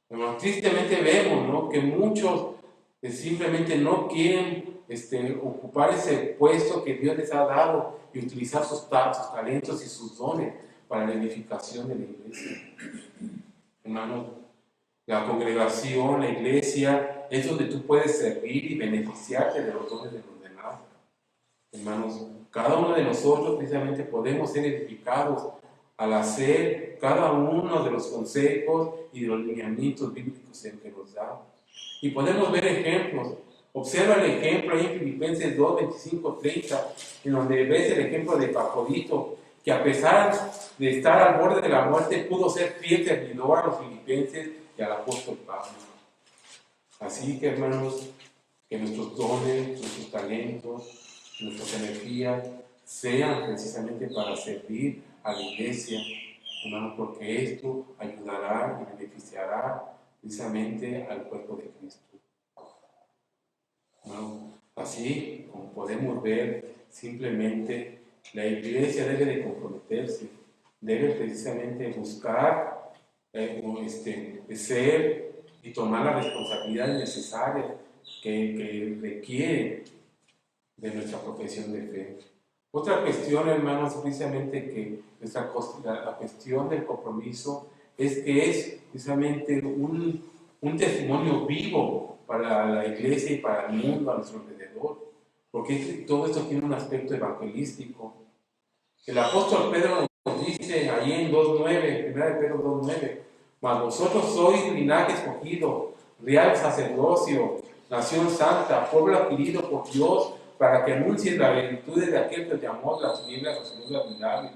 Hermanos, tristemente vemos, ¿no?, que muchos simplemente no quieren ocupar ese puesto que Dios les ha dado y utilizar sus talentos y sus dones para la edificación de la iglesia. Hermanos, la congregación, la iglesia, es donde tú puedes servir y beneficiarte de los dones de los demás. Hermanos, cada uno de nosotros precisamente podemos ser edificados al hacer cada uno de los consejos y de los lineamientos bíblicos que nos da. Y podemos ver ejemplos. Observa el ejemplo ahí en Filipenses 2, 25, 30, en donde ves el ejemplo de Epafrodito, que a pesar de estar al borde de la muerte, pudo ser fiel servidor a los filipenses y al apóstol Pablo. Así que, hermanos, que nuestros dones, nuestros talentos, nuestras energías sean precisamente para servir a la iglesia, hermanos, porque esto ayudará y beneficiará precisamente al cuerpo de Cristo. ¿No? Así como podemos ver, simplemente la iglesia debe de comprometerse, debe precisamente buscar ser y tomar las responsabilidades necesarias que requiere de nuestra profesión de fe. Otra cuestión, hermanos, precisamente que la cuestión del compromiso es que es precisamente un testimonio vivo para la iglesia y para el mundo a nuestro alrededor, porque todo esto tiene un aspecto evangelístico. El apóstol Pedro nos dice ahí en 2.9, 1 Pedro 2.9, mas vosotros sois linaje escogido, real sacerdocio, nación santa, pueblo adquirido por Dios, para que anuncien las virtudes de aquel que os llamó de las tinieblas a su luz admirable.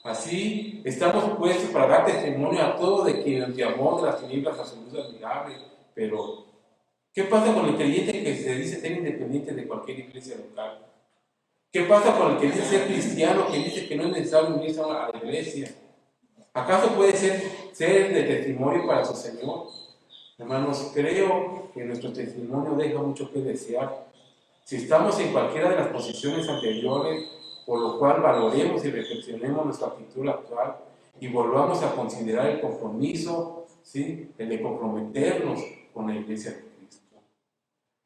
Así estamos puestos para dar testimonio a todo de quien nos llamó de las tinieblas a su luz admirable. Pero, ¿qué pasa con el creyente que se dice ser independiente de cualquier iglesia local? ¿Qué pasa con el que dice ser cristiano, que dice que no es necesario unirse a la iglesia? ¿Acaso puede ser de testimonio para su Señor? Hermanos, creo que nuestro testimonio deja mucho que desear. Si estamos en cualquiera de las posiciones anteriores, por lo cual valoremos y reflexionemos nuestra actitud actual y volvamos a considerar el compromiso, ¿sí?, el de comprometernos con la iglesia de Cristo.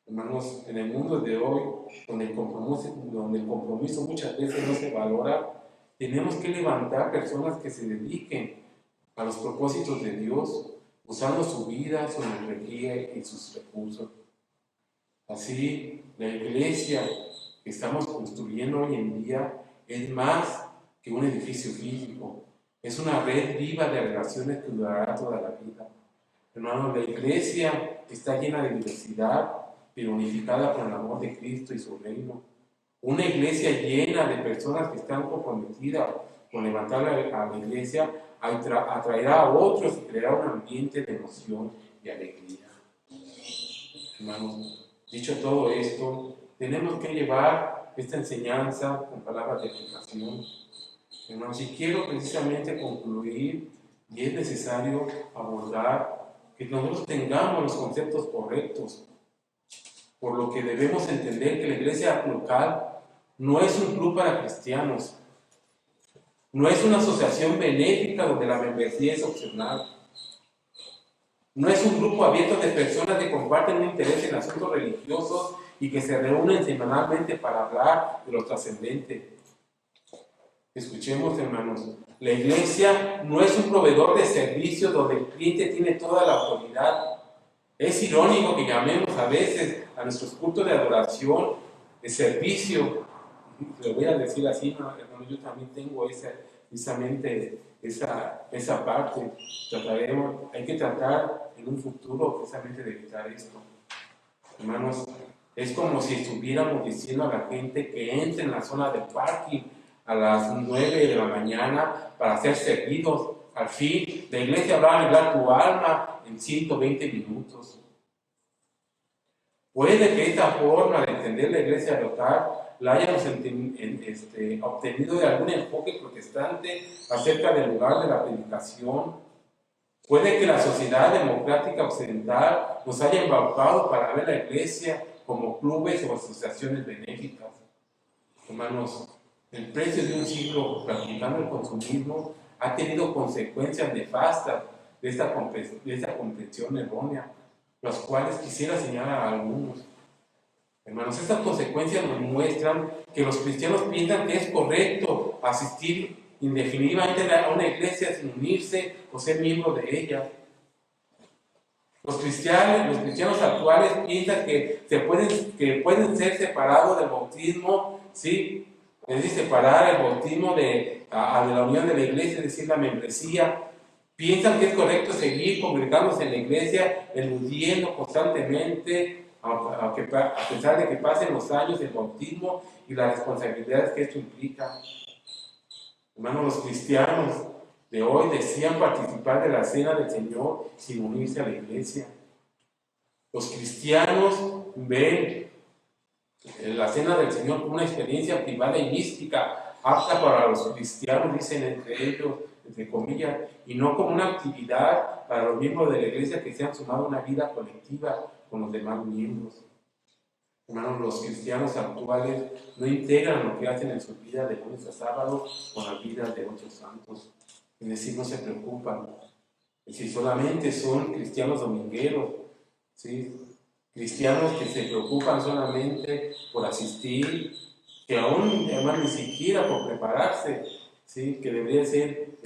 Hermanos, en el mundo de hoy, donde el compromiso muchas veces no se valora, tenemos que levantar personas que se dediquen a los propósitos de Dios, usando su vida, su energía y sus recursos. Así, la iglesia que estamos construyendo hoy en día es más que un edificio físico, es una red viva de relaciones que durará toda la vida. Hermanos, la iglesia está llena de diversidad, pero unificada por el amor de Cristo y su reino. Una iglesia llena de personas que están comprometidas con levantar a la iglesia atraerá a otros y creará un ambiente de emoción y alegría. Hermanos, dicho todo esto, tenemos que llevar esta enseñanza con palabras de explicación. Hermanos, y quiero precisamente concluir, y es necesario abordar que nosotros tengamos los conceptos correctos, por lo que debemos entender que la iglesia local no es un club para cristianos, no es una asociación benéfica donde la membresía es opcional, no es un grupo abierto de personas que comparten un interés en asuntos religiosos y que se reúnen semanalmente para hablar de lo trascendente. Escuchemos, hermanos, la iglesia no es un proveedor de servicios donde el cliente tiene toda la autoridad. Es irónico que llamemos a veces a nuestros cultos de adoración, de servicio. Lo voy a decir así, hermano, yo también tengo precisamente esa parte. Hay que tratar en un futuro precisamente de evitar esto. Hermanos, es como si estuviéramos diciendo a la gente que entre en la zona de parking a las 9 de la mañana para ser servidos. Al fin, la iglesia va a arreglar tu alma en 120 minutos. Puede que esta forma de entender la iglesia local la hayamos obtenido de algún enfoque protestante acerca del lugar de la predicación. Puede que la sociedad democrática occidental nos haya embaucado para ver la iglesia como clubes o asociaciones benéficas. Hermanos, el precio de un siglo practicando el consumismo ha tenido consecuencias nefastas de esta comprensión errónea, las cuales quisiera señalar a algunos. Hermanos, estas consecuencias nos muestran que los cristianos piensan que es correcto asistir indefinidamente a una iglesia sin unirse o ser miembro de ella. Los cristianos actuales piensan que pueden ser separados del bautismo, ¿sí? Es decir, separar el bautismo de la unión de la iglesia, es decir, la membresía. Piensan que es correcto seguir congregándose en la iglesia, eludiendo constantemente, a pesar de que pasen los años, el bautismo y las responsabilidades que esto implica. Hermanos, los cristianos de hoy desean participar de la cena del Señor sin unirse a la iglesia. Los cristianos ven la cena del Señor como una experiencia privada y mística, apta para los cristianos, dicen entre ellos, entre comillas, y no como una actividad para los miembros de la iglesia que se han sumado a una vida colectiva con los demás miembros. Hermanos, los cristianos actuales no integran lo que hacen en su vida de lunes a sábado con la vida de otros santos. Es decir, no se preocupan. Si solamente son cristianos domingueros, ¿sí? Cristianos que se preocupan solamente por asistir, que aún, hermano, ni siquiera por prepararse, ¿sí? Que debería ser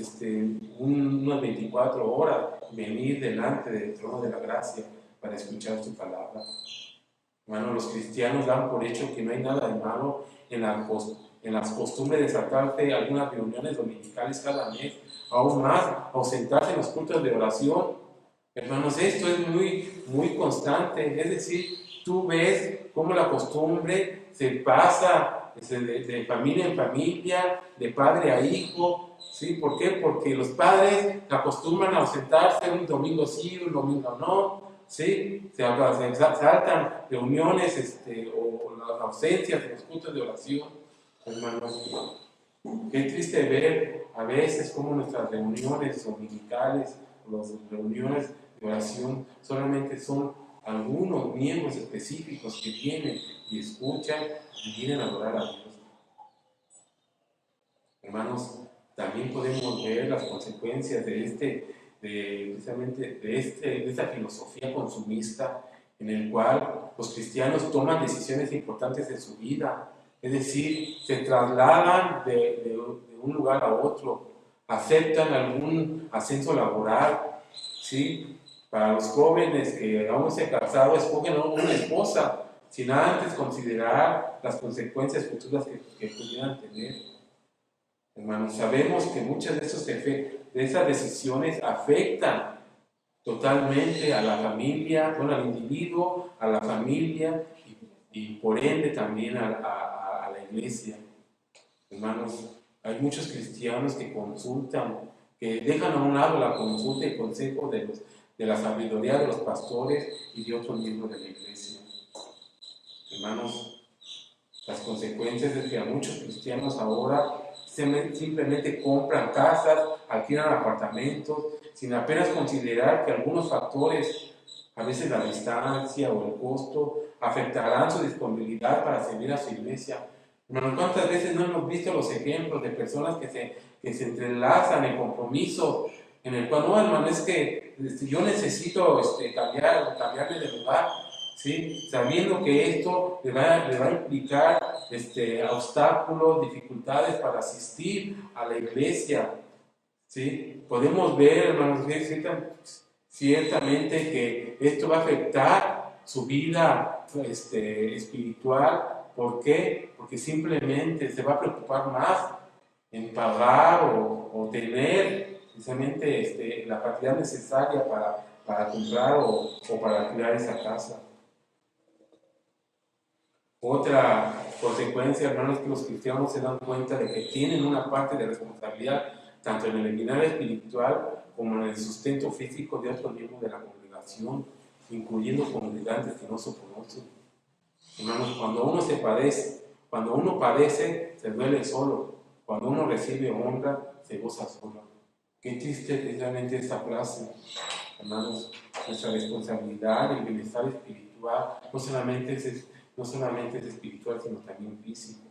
unas 24 horas venir delante del trono de la gracia para escuchar su palabra. Hermano, los cristianos dan por hecho que no hay nada de malo en las costumbres de saltarse algunas reuniones dominicales cada mes, aún más ausentarse en los cultos de oración. Hermanos, esto es muy constante, es decir, tú ves cómo la costumbre se pasa de familia en familia, de padre a hijo, ¿sí? ¿Por qué? Porque los padres acostumbran a ausentarse un domingo sí, un domingo no, ¿sí? Se saltan reuniones o las ausencias de los cultos de oración. Hermanos, qué triste ver a veces cómo nuestras reuniones dominicales, las reuniones de oración, solamente son algunos miembros específicos que vienen y escuchan y vienen a adorar a Dios. Hermanos, también podemos ver las consecuencias precisamente de esta filosofía consumista en el cual los cristianos toman decisiones importantes en su vida, es decir, se trasladan de un lugar a otro, aceptan algún ascenso laboral, ¿sí? Para los jóvenes que aún no se han casado, escogen una esposa sin antes considerar las consecuencias futuras que pudieran tener. Hermanos, sabemos que muchas de esas decisiones afectan totalmente a la familia, al individuo, a la familia y por ende también a la iglesia. Hermanos, hay muchos cristianos que consultan, que dejan a un lado la consulta y consejo de la sabiduría de los pastores y de otros miembros de la iglesia. Hermanos, Las consecuencias es que a muchos cristianos ahora simplemente compran casas, alquilan apartamentos, sin apenas considerar que algunos factores, a veces la distancia o el costo, afectarán su disponibilidad para servir a su iglesia. Hermanos, ¿cuántas veces no hemos visto los ejemplos de personas que se entrelazan en compromisos en el cual, no, hermano, es que yo necesito cambiarme de lugar, ¿sí? Sabiendo que esto le va a implicar obstáculos, dificultades para asistir a la iglesia, ¿sí? Podemos ver, hermanos, ciertamente que esto va a afectar su vida espiritual. ¿Por qué? Porque simplemente se va a preocupar más en pagar o tener precisamente la cantidad necesaria para comprar o para alquilar esa casa. Otra consecuencia, hermanos, es que los cristianos se dan cuenta de que tienen una parte de responsabilidad tanto en el bienestar espiritual como en el sustento físico de otros miembros de la congregación, incluyendo comunidades que no se conocen. Hermanos, cuando uno padece, se duele solo. Cuando uno recibe honra, se goza solo. Qué triste precisamente esta frase, hermanos. Nuestra responsabilidad, el bienestar espiritual, no solamente es espiritual, sino también físico.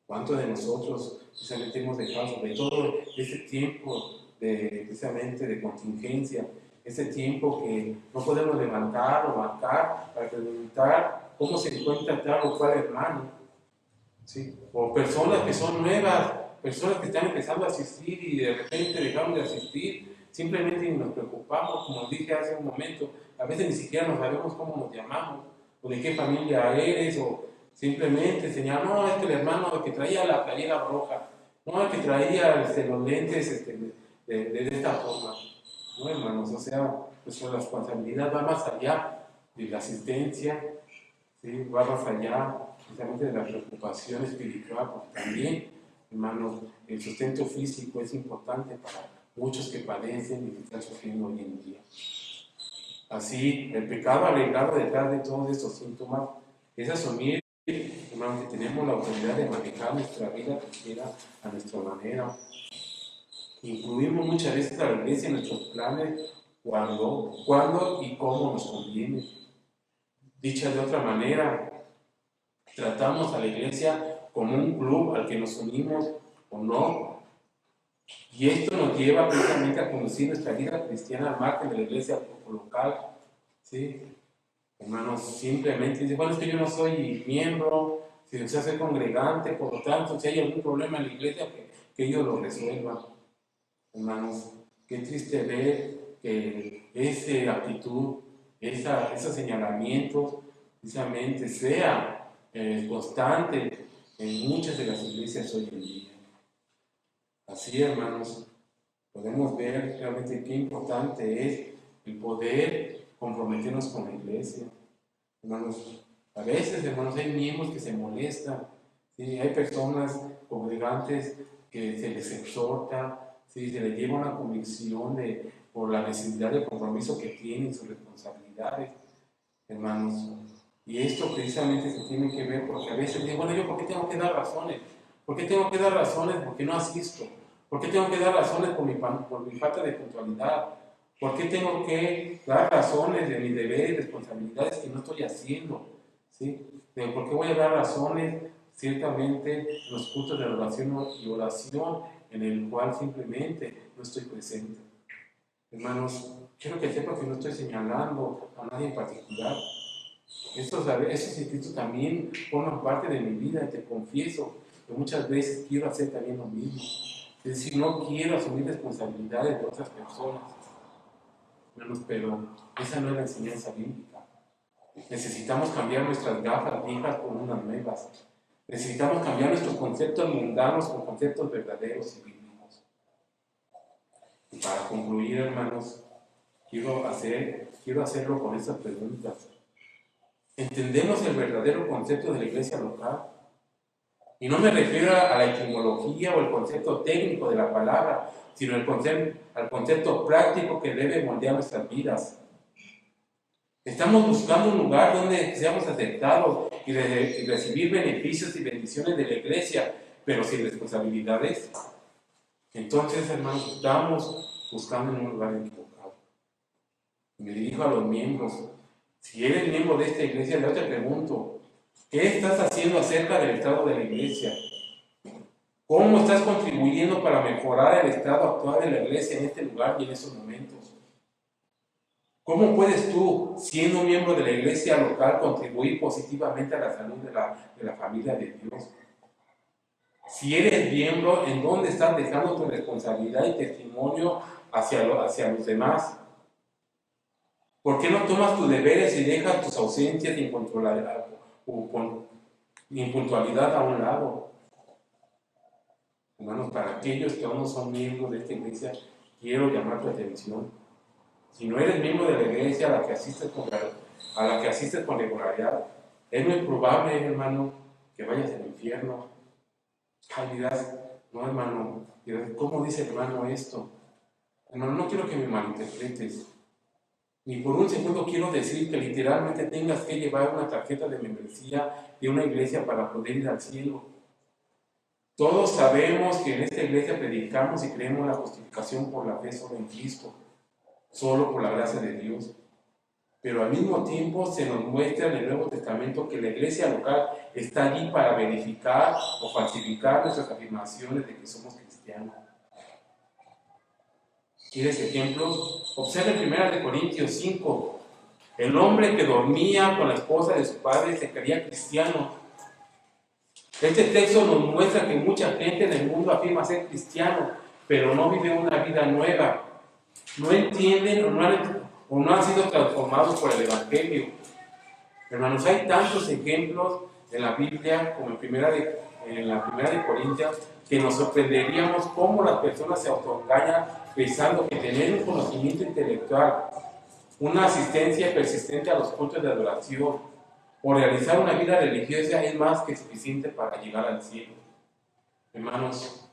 ¿Cuántos de nosotros precisamente hemos dejado, sobre todo ese tiempo precisamente de contingencia, ese tiempo que no podemos levantar o marcar para preguntar cómo se encuentra tal o cual hermano? ¿Sí? O personas que son nuevas, personas que están empezando a asistir y de repente dejaron de asistir, simplemente nos preocupamos, como dije hace un momento, a veces ni siquiera nos sabemos cómo nos llamamos, o de qué familia eres, o simplemente señalar, no, es que el hermano que traía la playera roja, no, el que traía los lentes de esta forma. No, hermanos, o sea, nuestra responsabilidad va más allá de la asistencia, ¿sí? Va más allá precisamente de la preocupación espiritual, porque también, hermanos, el sustento físico es importante para muchos que padecen y que están sufriendo hoy en día. Así, el pecado agregado detrás de todos estos síntomas es asumir, hermanos, que tenemos la autoridad de manejar nuestra vida cristiana a nuestra manera. Incluimos muchas veces a la iglesia en nuestros planes cuando y cómo nos conviene. Dicha de otra manera, tratamos a la iglesia como un club al que nos unimos o no. Y esto nos lleva precisamente a conducir nuestra vida cristiana al margen de la iglesia local. ¿Sí? Hermanos, simplemente dicen, bueno, es que yo no soy miembro, si desea ser congregante, por lo tanto, si hay algún problema en la iglesia, que ellos lo resuelvan. Hermanos, qué triste ver que esa actitud, esos señalamientos, precisamente sea constante en muchas de las iglesias hoy en día. Así, hermanos, podemos ver realmente qué importante es el poder comprometernos con la iglesia. Hermanos, a veces, hermanos, hay miembros que se molestan, ¿sí? Hay personas congregantes que se les exhorta, ¿sí? Se les lleva una convicción por la necesidad de compromiso que tienen, sus responsabilidades, hermanos. Y esto precisamente se tiene que ver porque a veces digo, bueno, ¿yo por qué tengo que dar razones? ¿Por qué tengo que dar razones porque no asisto? ¿Por qué tengo que dar razones por mi falta de puntualidad? ¿Por qué tengo que dar razones de mis deberes y responsabilidades que no estoy haciendo? ¿Sí? ¿Por qué voy a dar razones ciertamente en los cultos de oración y oración en el cual simplemente no estoy presente? Hermanos, quiero que sepan que no estoy señalando a nadie en particular. Esos instintos también forman parte de mi vida y te confieso que muchas veces quiero hacer también lo mismo. Es decir, no quiero asumir responsabilidades de otras personas. Hermanos, pero esa no es la enseñanza bíblica. Necesitamos cambiar nuestras gafas viejas por unas nuevas. Necesitamos cambiar nuestros conceptos mundanos por conceptos verdaderos y bíblicos. Y para concluir, hermanos, quiero hacerlo con estas preguntas. ¿Entendemos el verdadero concepto de la iglesia local? Y no me refiero a la etimología o el concepto técnico de la palabra, sino al concepto práctico que debe moldear nuestras vidas. Estamos buscando un lugar donde seamos aceptados y recibir beneficios y bendiciones de la iglesia, pero sin responsabilidades. Entonces, hermanos, estamos buscando en un lugar equivocado. Me dirijo a los miembros. Si eres miembro de esta iglesia, yo te pregunto, ¿qué estás haciendo acerca del estado de la iglesia? ¿Cómo estás contribuyendo para mejorar el estado actual de la iglesia en este lugar y en estos momentos? ¿Cómo puedes tú, siendo miembro de la iglesia local, contribuir positivamente a la salud de la familia de Dios? Si eres miembro, ¿en dónde estás dejando tu responsabilidad y testimonio hacia los demás? ¿Por qué no tomas tus deberes y dejas tus ausencias y impuntualidad a un lado? Hermanos, para aquellos que aún no son miembros de esta iglesia, quiero llamar tu atención. Si no eres miembro de la iglesia a la que asistes con regularidad, es muy probable, hermano, que vayas al infierno. Ay, dirás, no, hermano, ¿cómo dice el hermano esto? Hermano, no quiero que me malinterpretes. Ni por un segundo quiero decir que literalmente tengas que llevar una tarjeta de membresía de una iglesia para poder ir al cielo. Todos sabemos que en esta iglesia predicamos y creemos la justificación por la fe solo en Cristo, solo por la gracia de Dios. Pero al mismo tiempo se nos muestra en el Nuevo Testamento que la iglesia local está allí para verificar o falsificar nuestras afirmaciones de que somos cristianos. ¿Quieres ejemplos? Observa en 1 Corintios 5. El hombre que dormía con la esposa de su padre se creía cristiano. Este texto nos muestra que mucha gente en el mundo afirma ser cristiano, pero no vive una vida nueva. No entienden o no han sido transformados por el Evangelio. Hermanos, hay tantos ejemplos en la Biblia, como en la primera de Corintios, que nos sorprenderíamos cómo las personas se autoengañan pensando que tener un conocimiento intelectual, una asistencia persistente a los cultos de adoración o realizar una vida religiosa es más que suficiente para llegar al cielo. Hermanos,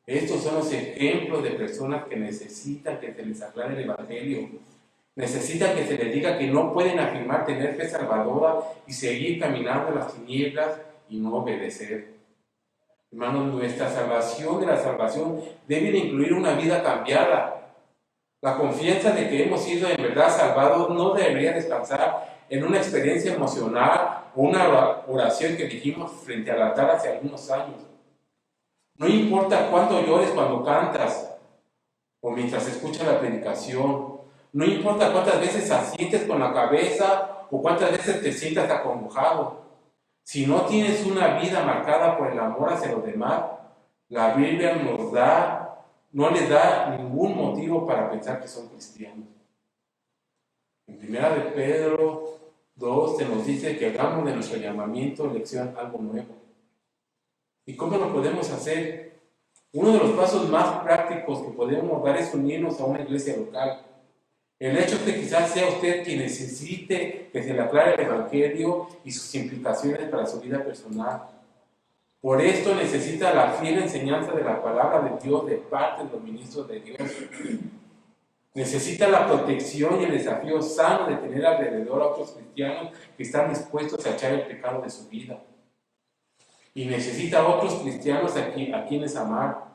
estos son los ejemplos de personas que necesitan que se les aclare el Evangelio. Necesitan que se les diga que no pueden afirmar tener fe salvadora y seguir caminando en las tinieblas y no obedecer. Hermanos, nuestra salvación de la salvación debe incluir una vida cambiada. La confianza de que hemos sido en verdad salvados no debería descansar en una experiencia emocional o una oración que dijimos frente al altar hace algunos años. No importa cuánto llores cuando cantas o mientras escuchas la predicación. No importa cuántas veces asientes con la cabeza o cuántas veces te sientas acongojado. Si no tienes una vida marcada por el amor hacia los demás, la Biblia no les da ningún motivo para pensar que son cristianos. En 1 de Pedro 2 se nos dice que hagamos de nuestro llamamiento elección algo nuevo. ¿Y cómo lo podemos hacer? Uno de los pasos más prácticos que podemos dar es unirnos a una iglesia local. El hecho de que quizás sea usted quien necesite que se le aclare el Evangelio y sus implicaciones para su vida personal. Por esto necesita la fiel enseñanza de la palabra de Dios de parte de los ministros de Dios. Necesita la protección y el desafío sano de tener alrededor a otros cristianos que están dispuestos a echar el pecado de su vida. Y necesita a otros cristianos a quienes amar.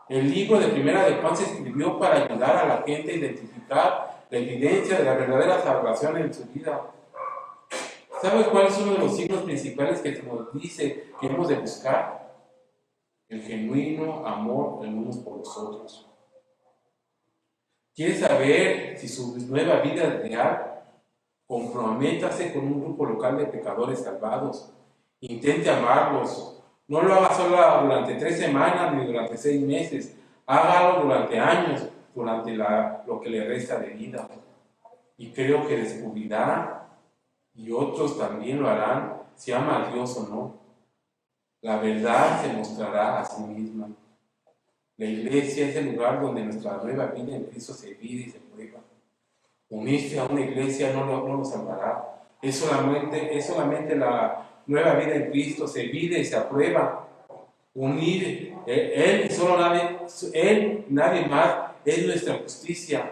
El libro de Primera de Juan se escribió para ayudar a la gente a identificar la evidencia de la verdadera salvación en su vida. ¿Sabes cuál es uno de los signos principales que nos dice que hemos de buscar? El genuino amor de unos por los otros. ¿Quieres saber si su nueva vida es real? Comprométase con un grupo local de pecadores salvados. Intente amarlos. No lo haga solo durante 3 semanas ni durante 6 meses. Hágalo durante años, durante lo que le resta de vida. Y creo que descubrirá, y otros también lo harán, si ama a Dios o no. La verdad se mostrará a sí misma. La iglesia es el lugar donde nuestra nueva vida en Cristo se vive y se prueba. Unirse a una iglesia no lo salvará. Es solamente la nueva vida en Cristo se vive y se aprueba. Él, nadie más, es nuestra justicia.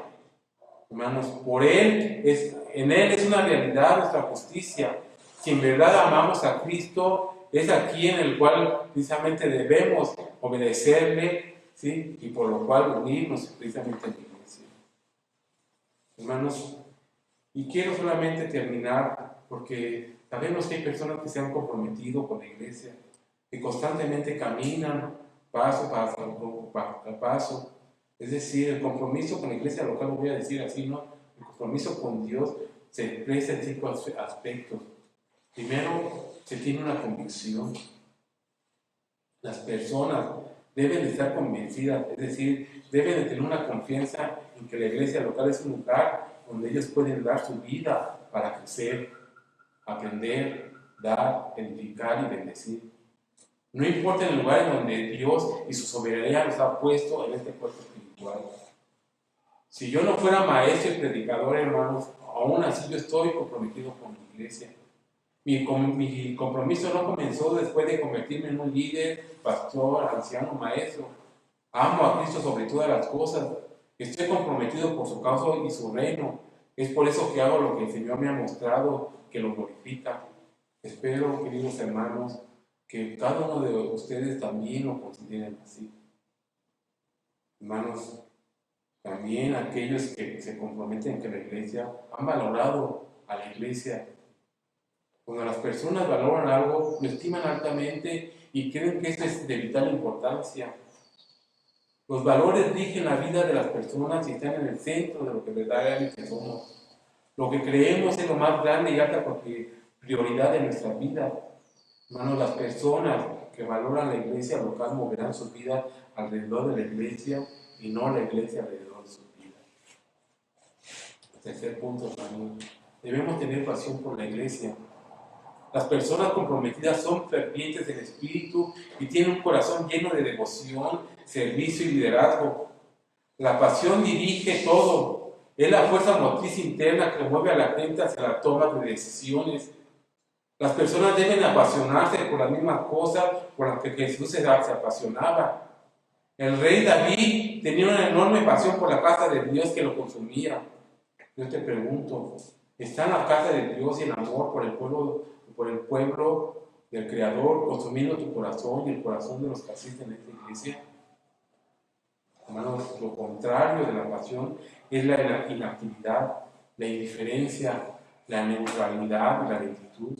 Hermanos, en Él es una realidad nuestra justicia. Si en verdad amamos a Cristo, es aquí en el cual precisamente debemos obedecerle, ¿sí? Y por lo cual unirnos precisamente en la iglesia. Hermanos, y quiero solamente terminar porque sabemos que hay personas que se han comprometido con la iglesia, que constantemente caminan paso a paso. Es decir, el compromiso con la iglesia local, lo voy a decir así, ¿no? El compromiso con Dios se expresa en 5 aspectos. Primero, se tiene una convicción. Las personas deben de estar convencidas, es decir, deben de tener una confianza en que la iglesia local es un lugar donde ellos pueden dar su vida para crecer, aprender, dar, edificar y bendecir. No importa el lugar en donde Dios y su soberanía los ha puesto en este cuerpo espiritual. Si yo no fuera maestro y predicador, hermanos, aún así yo estoy comprometido con mi iglesia. Mi compromiso no comenzó después de convertirme en un líder, pastor, anciano, maestro. Amo a Cristo sobre todas las cosas. Estoy comprometido por su causa y su reino. Es por eso que hago lo que el Señor me ha mostrado, que lo glorifica. Espero, queridos hermanos, que cada uno de ustedes también lo consideren así. Hermanos, también aquellos que se comprometen que la iglesia han valorado a la iglesia. Cuando las personas valoran algo, lo estiman altamente y creen que esto es de vital importancia. Los valores rigen la vida de las personas y están en el centro de lo que verdaderamente somos. Lo que creemos es lo más grande y alta prioridad de nuestra vida. Hermanos, las personas que valoran la iglesia local moverán su vida alrededor de la iglesia y no la iglesia alrededor de su vida. Tercer punto, hermanos. Debemos tener pasión por la iglesia. Las personas comprometidas son fervientes en espíritu y tienen un corazón lleno de devoción, servicio y liderazgo. La pasión dirige todo. Es la fuerza motriz interna que mueve a la gente hacia la toma de decisiones. Las personas deben apasionarse por las mismas cosas por las que Jesús se apasionaba. El rey David tenía una enorme pasión por la casa de Dios que lo consumía. Yo te pregunto, ¿está en la casa de Dios y el amor por el pueblo del Creador consumiendo tu corazón y el corazón de los que asisten a esta iglesia? Hermanos, lo contrario de la pasión es la inactividad, la indiferencia, la neutralidad y la lentitud.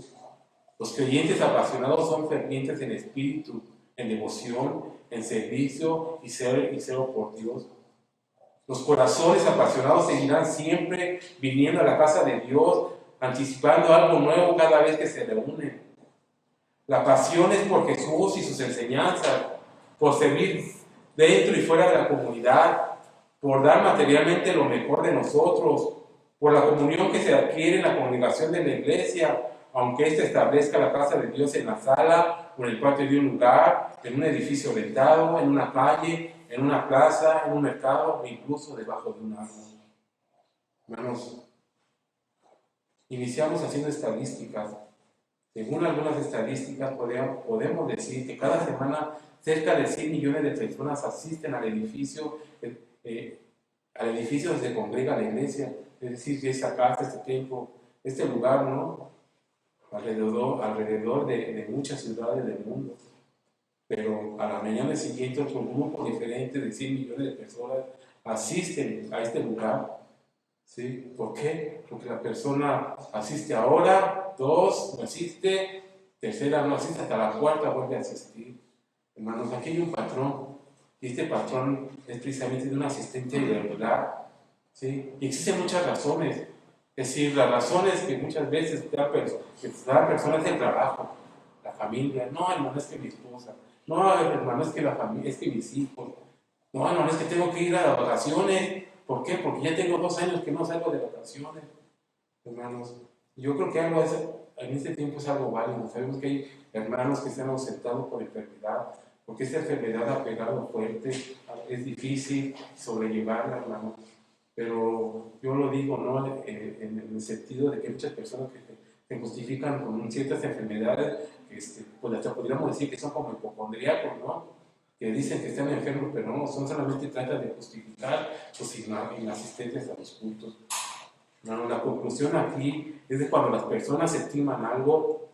Los creyentes apasionados son fervientes en espíritu, en devoción, en servicio y celo por Dios. Los corazones apasionados seguirán siempre viniendo a la casa de Dios, anticipando algo nuevo cada vez que se reúnen. La pasión es por Jesús y sus enseñanzas, por servir dentro y fuera de la comunidad, por dar materialmente lo mejor de nosotros, por la comunión que se adquiere en la congregación de la iglesia, aunque ésta establezca la casa de Dios en la sala o en el patio de un lugar, en un edificio rentado, en una calle, en una plaza, en un mercado o incluso debajo de un árbol. Hermanos, iniciamos haciendo estadísticas. Según algunas estadísticas, podemos decir que cada semana cerca de 100 millones de personas asisten al edificio donde se congrega la iglesia, es decir, esa casa, este templo, este lugar, ¿no? Alrededor de muchas ciudades del mundo. Pero a la mañana siguiente otro grupo diferente de 100 millones de personas asisten a este lugar. ¿Sí? ¿Por qué? Porque la persona asiste ahora, 2 no asiste, tercera no asiste, hasta la cuarta vuelve a asistir. Hermanos, aquí hay un patrón, y este patrón es precisamente de un asistente irregular. ¿Sí? Y existen muchas razones. Es decir, las razones que muchas veces cada persona es el trabajo, la familia. No, hermano, es que mi esposa. No, hermano, es que la familia, es que mis hijos. No, hermano, es que tengo que ir a las vacaciones. ¿Por qué? Porque ya tengo 2 años que no salgo de vacaciones. Hermanos, yo creo que en este tiempo es algo válido. Sabemos que hay hermanos que se han ausentado por enfermedad, porque esta enfermedad ha pegado fuerte, es difícil sobrellevarla, hermano. Pero yo lo digo, ¿no? En el sentido de que hay muchas personas que se justifican con ciertas enfermedades, pues hasta podríamos decir que son como hipocondríacos, ¿no? que dicen que están enfermos, pero no, solamente trata de justificar sus inasistencias a los cultos. No, la conclusión aquí es de cuando las personas estiman algo,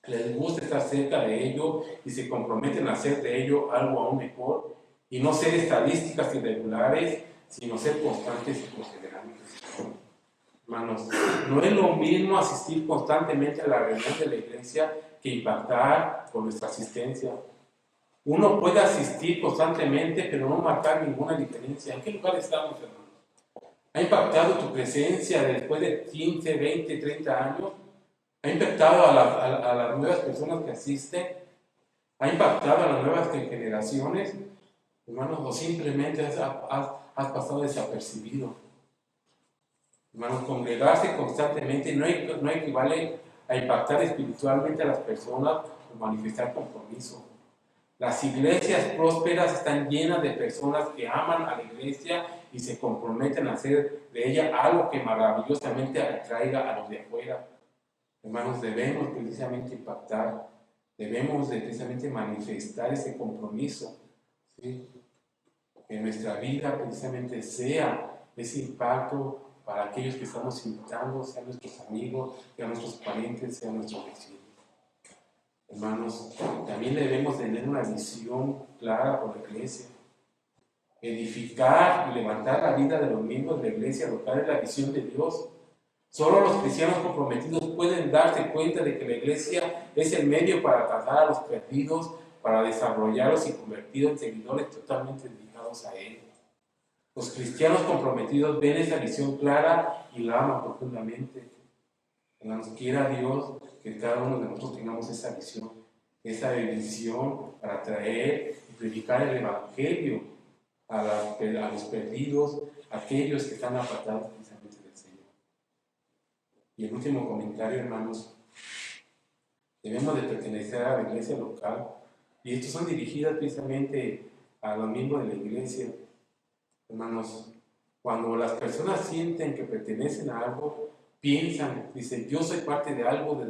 les gusta estar cerca de ello y se comprometen a hacer de ello algo aún mejor, y no ser estadísticas irregulares, sino ser constantes y perseverantes. Hermanos, no es lo mismo asistir constantemente a la reunión de la iglesia que impactar con nuestra asistencia. Uno puede asistir constantemente, pero no marcar ninguna diferencia. ¿En qué lugar estamos, hermanos? ¿Ha impactado tu presencia después de 15, 20, 30 años? ¿Ha impactado a las nuevas personas que asisten? ¿Ha impactado a las nuevas generaciones? Hermanos, o simplemente has pasado desapercibido. Hermanos, congregarse constantemente no equivale a impactar espiritualmente a las personas o manifestar compromiso. Las iglesias prósperas están llenas de personas que aman a la iglesia y se comprometen a hacer de ella algo que maravillosamente atraiga a los de afuera. Hermanos, debemos precisamente impactar, debemos precisamente manifestar ese compromiso, ¿sí? Que nuestra vida precisamente sea ese impacto para aquellos que estamos invitando, sean nuestros amigos, sean nuestros parientes, sean nuestros vecinos. Hermanos, también debemos tener una visión clara por la iglesia. Edificar y levantar la vida de los miembros de la iglesia local es la visión de Dios. Solo los cristianos comprometidos pueden darse cuenta de que la iglesia es el medio para alcanzar a los perdidos, para desarrollarlos y convertirlos en seguidores totalmente dedicados a Él. Los cristianos comprometidos ven esa visión clara y la aman profundamente. Hermanos, quiera Dios que cada uno de nosotros tengamos esa visión para traer y predicar el Evangelio a los perdidos, a aquellos que están apartados precisamente del Señor. Y el último comentario, hermanos, debemos de pertenecer a la iglesia local, y estos son dirigidas precisamente a los miembros de la iglesia. Hermanos, cuando las personas sienten que pertenecen a algo, piensan, dicen, yo soy parte de algo,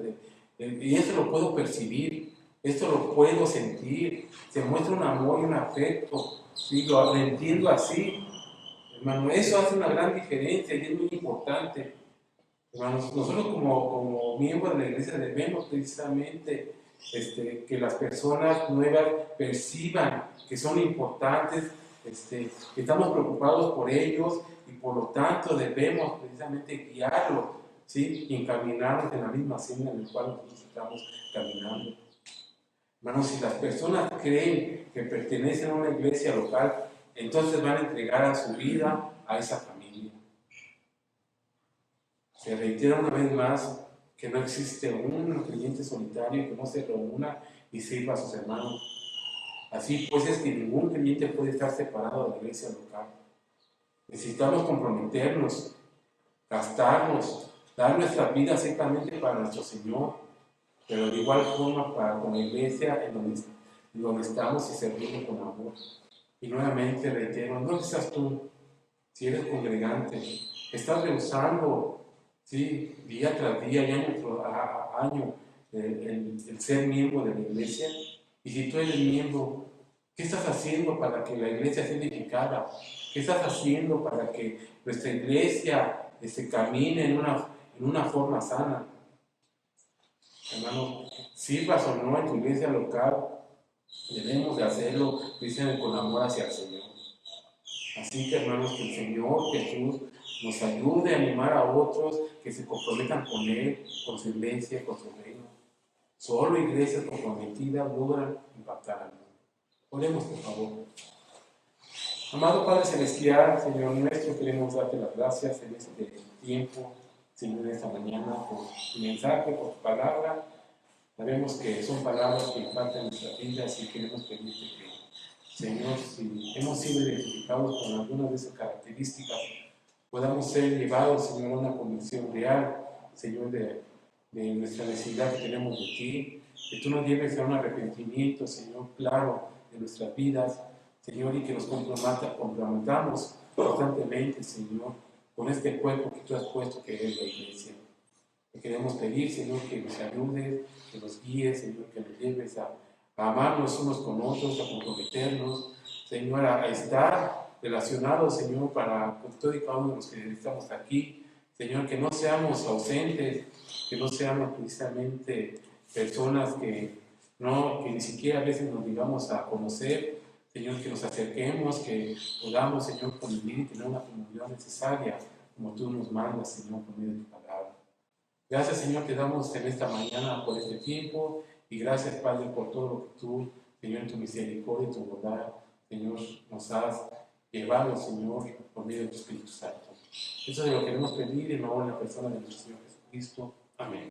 y esto lo puedo percibir, esto lo puedo sentir, se muestra un amor y un afecto, ¿sí? Lo entiendo así. Hermano, eso hace una gran diferencia y es muy importante. Hermanos, nosotros como miembros de la iglesia debemos precisamente que las personas nuevas perciban que son importantes, que estamos preocupados por ellos y por lo tanto debemos precisamente guiarlos, ¿sí? Y encaminarnos en la misma senda en la cual nosotros estamos caminando. Hermanos, si las personas creen que pertenecen a una iglesia local, entonces van a entregar a su vida a esa familia. Se reitera una vez más que no existe un creyente solitario que no se reúna y sirva a sus hermanos. Así pues es que ningún creyente puede estar separado de la iglesia local. Necesitamos comprometernos, gastarnos, dar nuestra vida secamente para nuestro Señor, pero de igual forma para con la iglesia en donde estamos y serviendo con amor. Y nuevamente reitero, ¿dónde estás tú? Si eres congregante, estás rehusando, ¿sí? Día tras día y año tras año el ser miembro de la iglesia. Y si tú eres miembro, ¿qué estás haciendo para que la iglesia sea edificada? ¿Qué estás haciendo para que nuestra iglesia se camine en una forma sana? Hermano, sirvas o no en tu iglesia local, debemos de hacerlo, dicen, con amor hacia el Señor. Así que, hermanos, que el Señor Jesús nos ayude a animar a otros que se comprometan con Él, con su iglesia, con su reino. Solo iglesias comprometidas logran impactar al mundo. Oremos, por favor. Amado Padre Celestial, Señor nuestro, queremos darte las gracias en este tiempo, Señor, en esta mañana, por tu mensaje, por tu palabra. Sabemos que son palabras que impactan nuestras vidas y queremos pedirte que, Señor, si hemos sido identificados con algunas de esas características, podamos ser llevados, Señor, a una convicción real, Señor, de nuestra necesidad que tenemos de ti, que tú nos lleves a un arrepentimiento, Señor, claro, de nuestras vidas, Señor, y que nos comprometamos constantemente, Señor, con este cuerpo que tú has puesto, que es la iglesia. Te queremos pedir, Señor, que nos ayudes, que nos guíes, Señor, que nos lleves a a amarnos unos con otros, a comprometernos, Señor, a estar relacionados, Señor, con todo y cada uno de los que estamos aquí. Señor, que no seamos ausentes, que no seamos precisamente personas que ni siquiera a veces nos digamos a conocer. Señor, que nos acerquemos, que podamos, Señor, convivir y tener una comunidad necesaria, como tú nos mandas, Señor, por medio de tu palabra. Gracias, Señor, te damos en esta mañana por este tiempo y gracias, Padre, por todo lo que tú, Señor, en tu misericordia y tu bondad, Señor, nos has llevado, Señor, por medio de tu Espíritu Santo. Eso es lo que queremos pedir en nombre de la persona de nuestro Señor Jesucristo. Amén.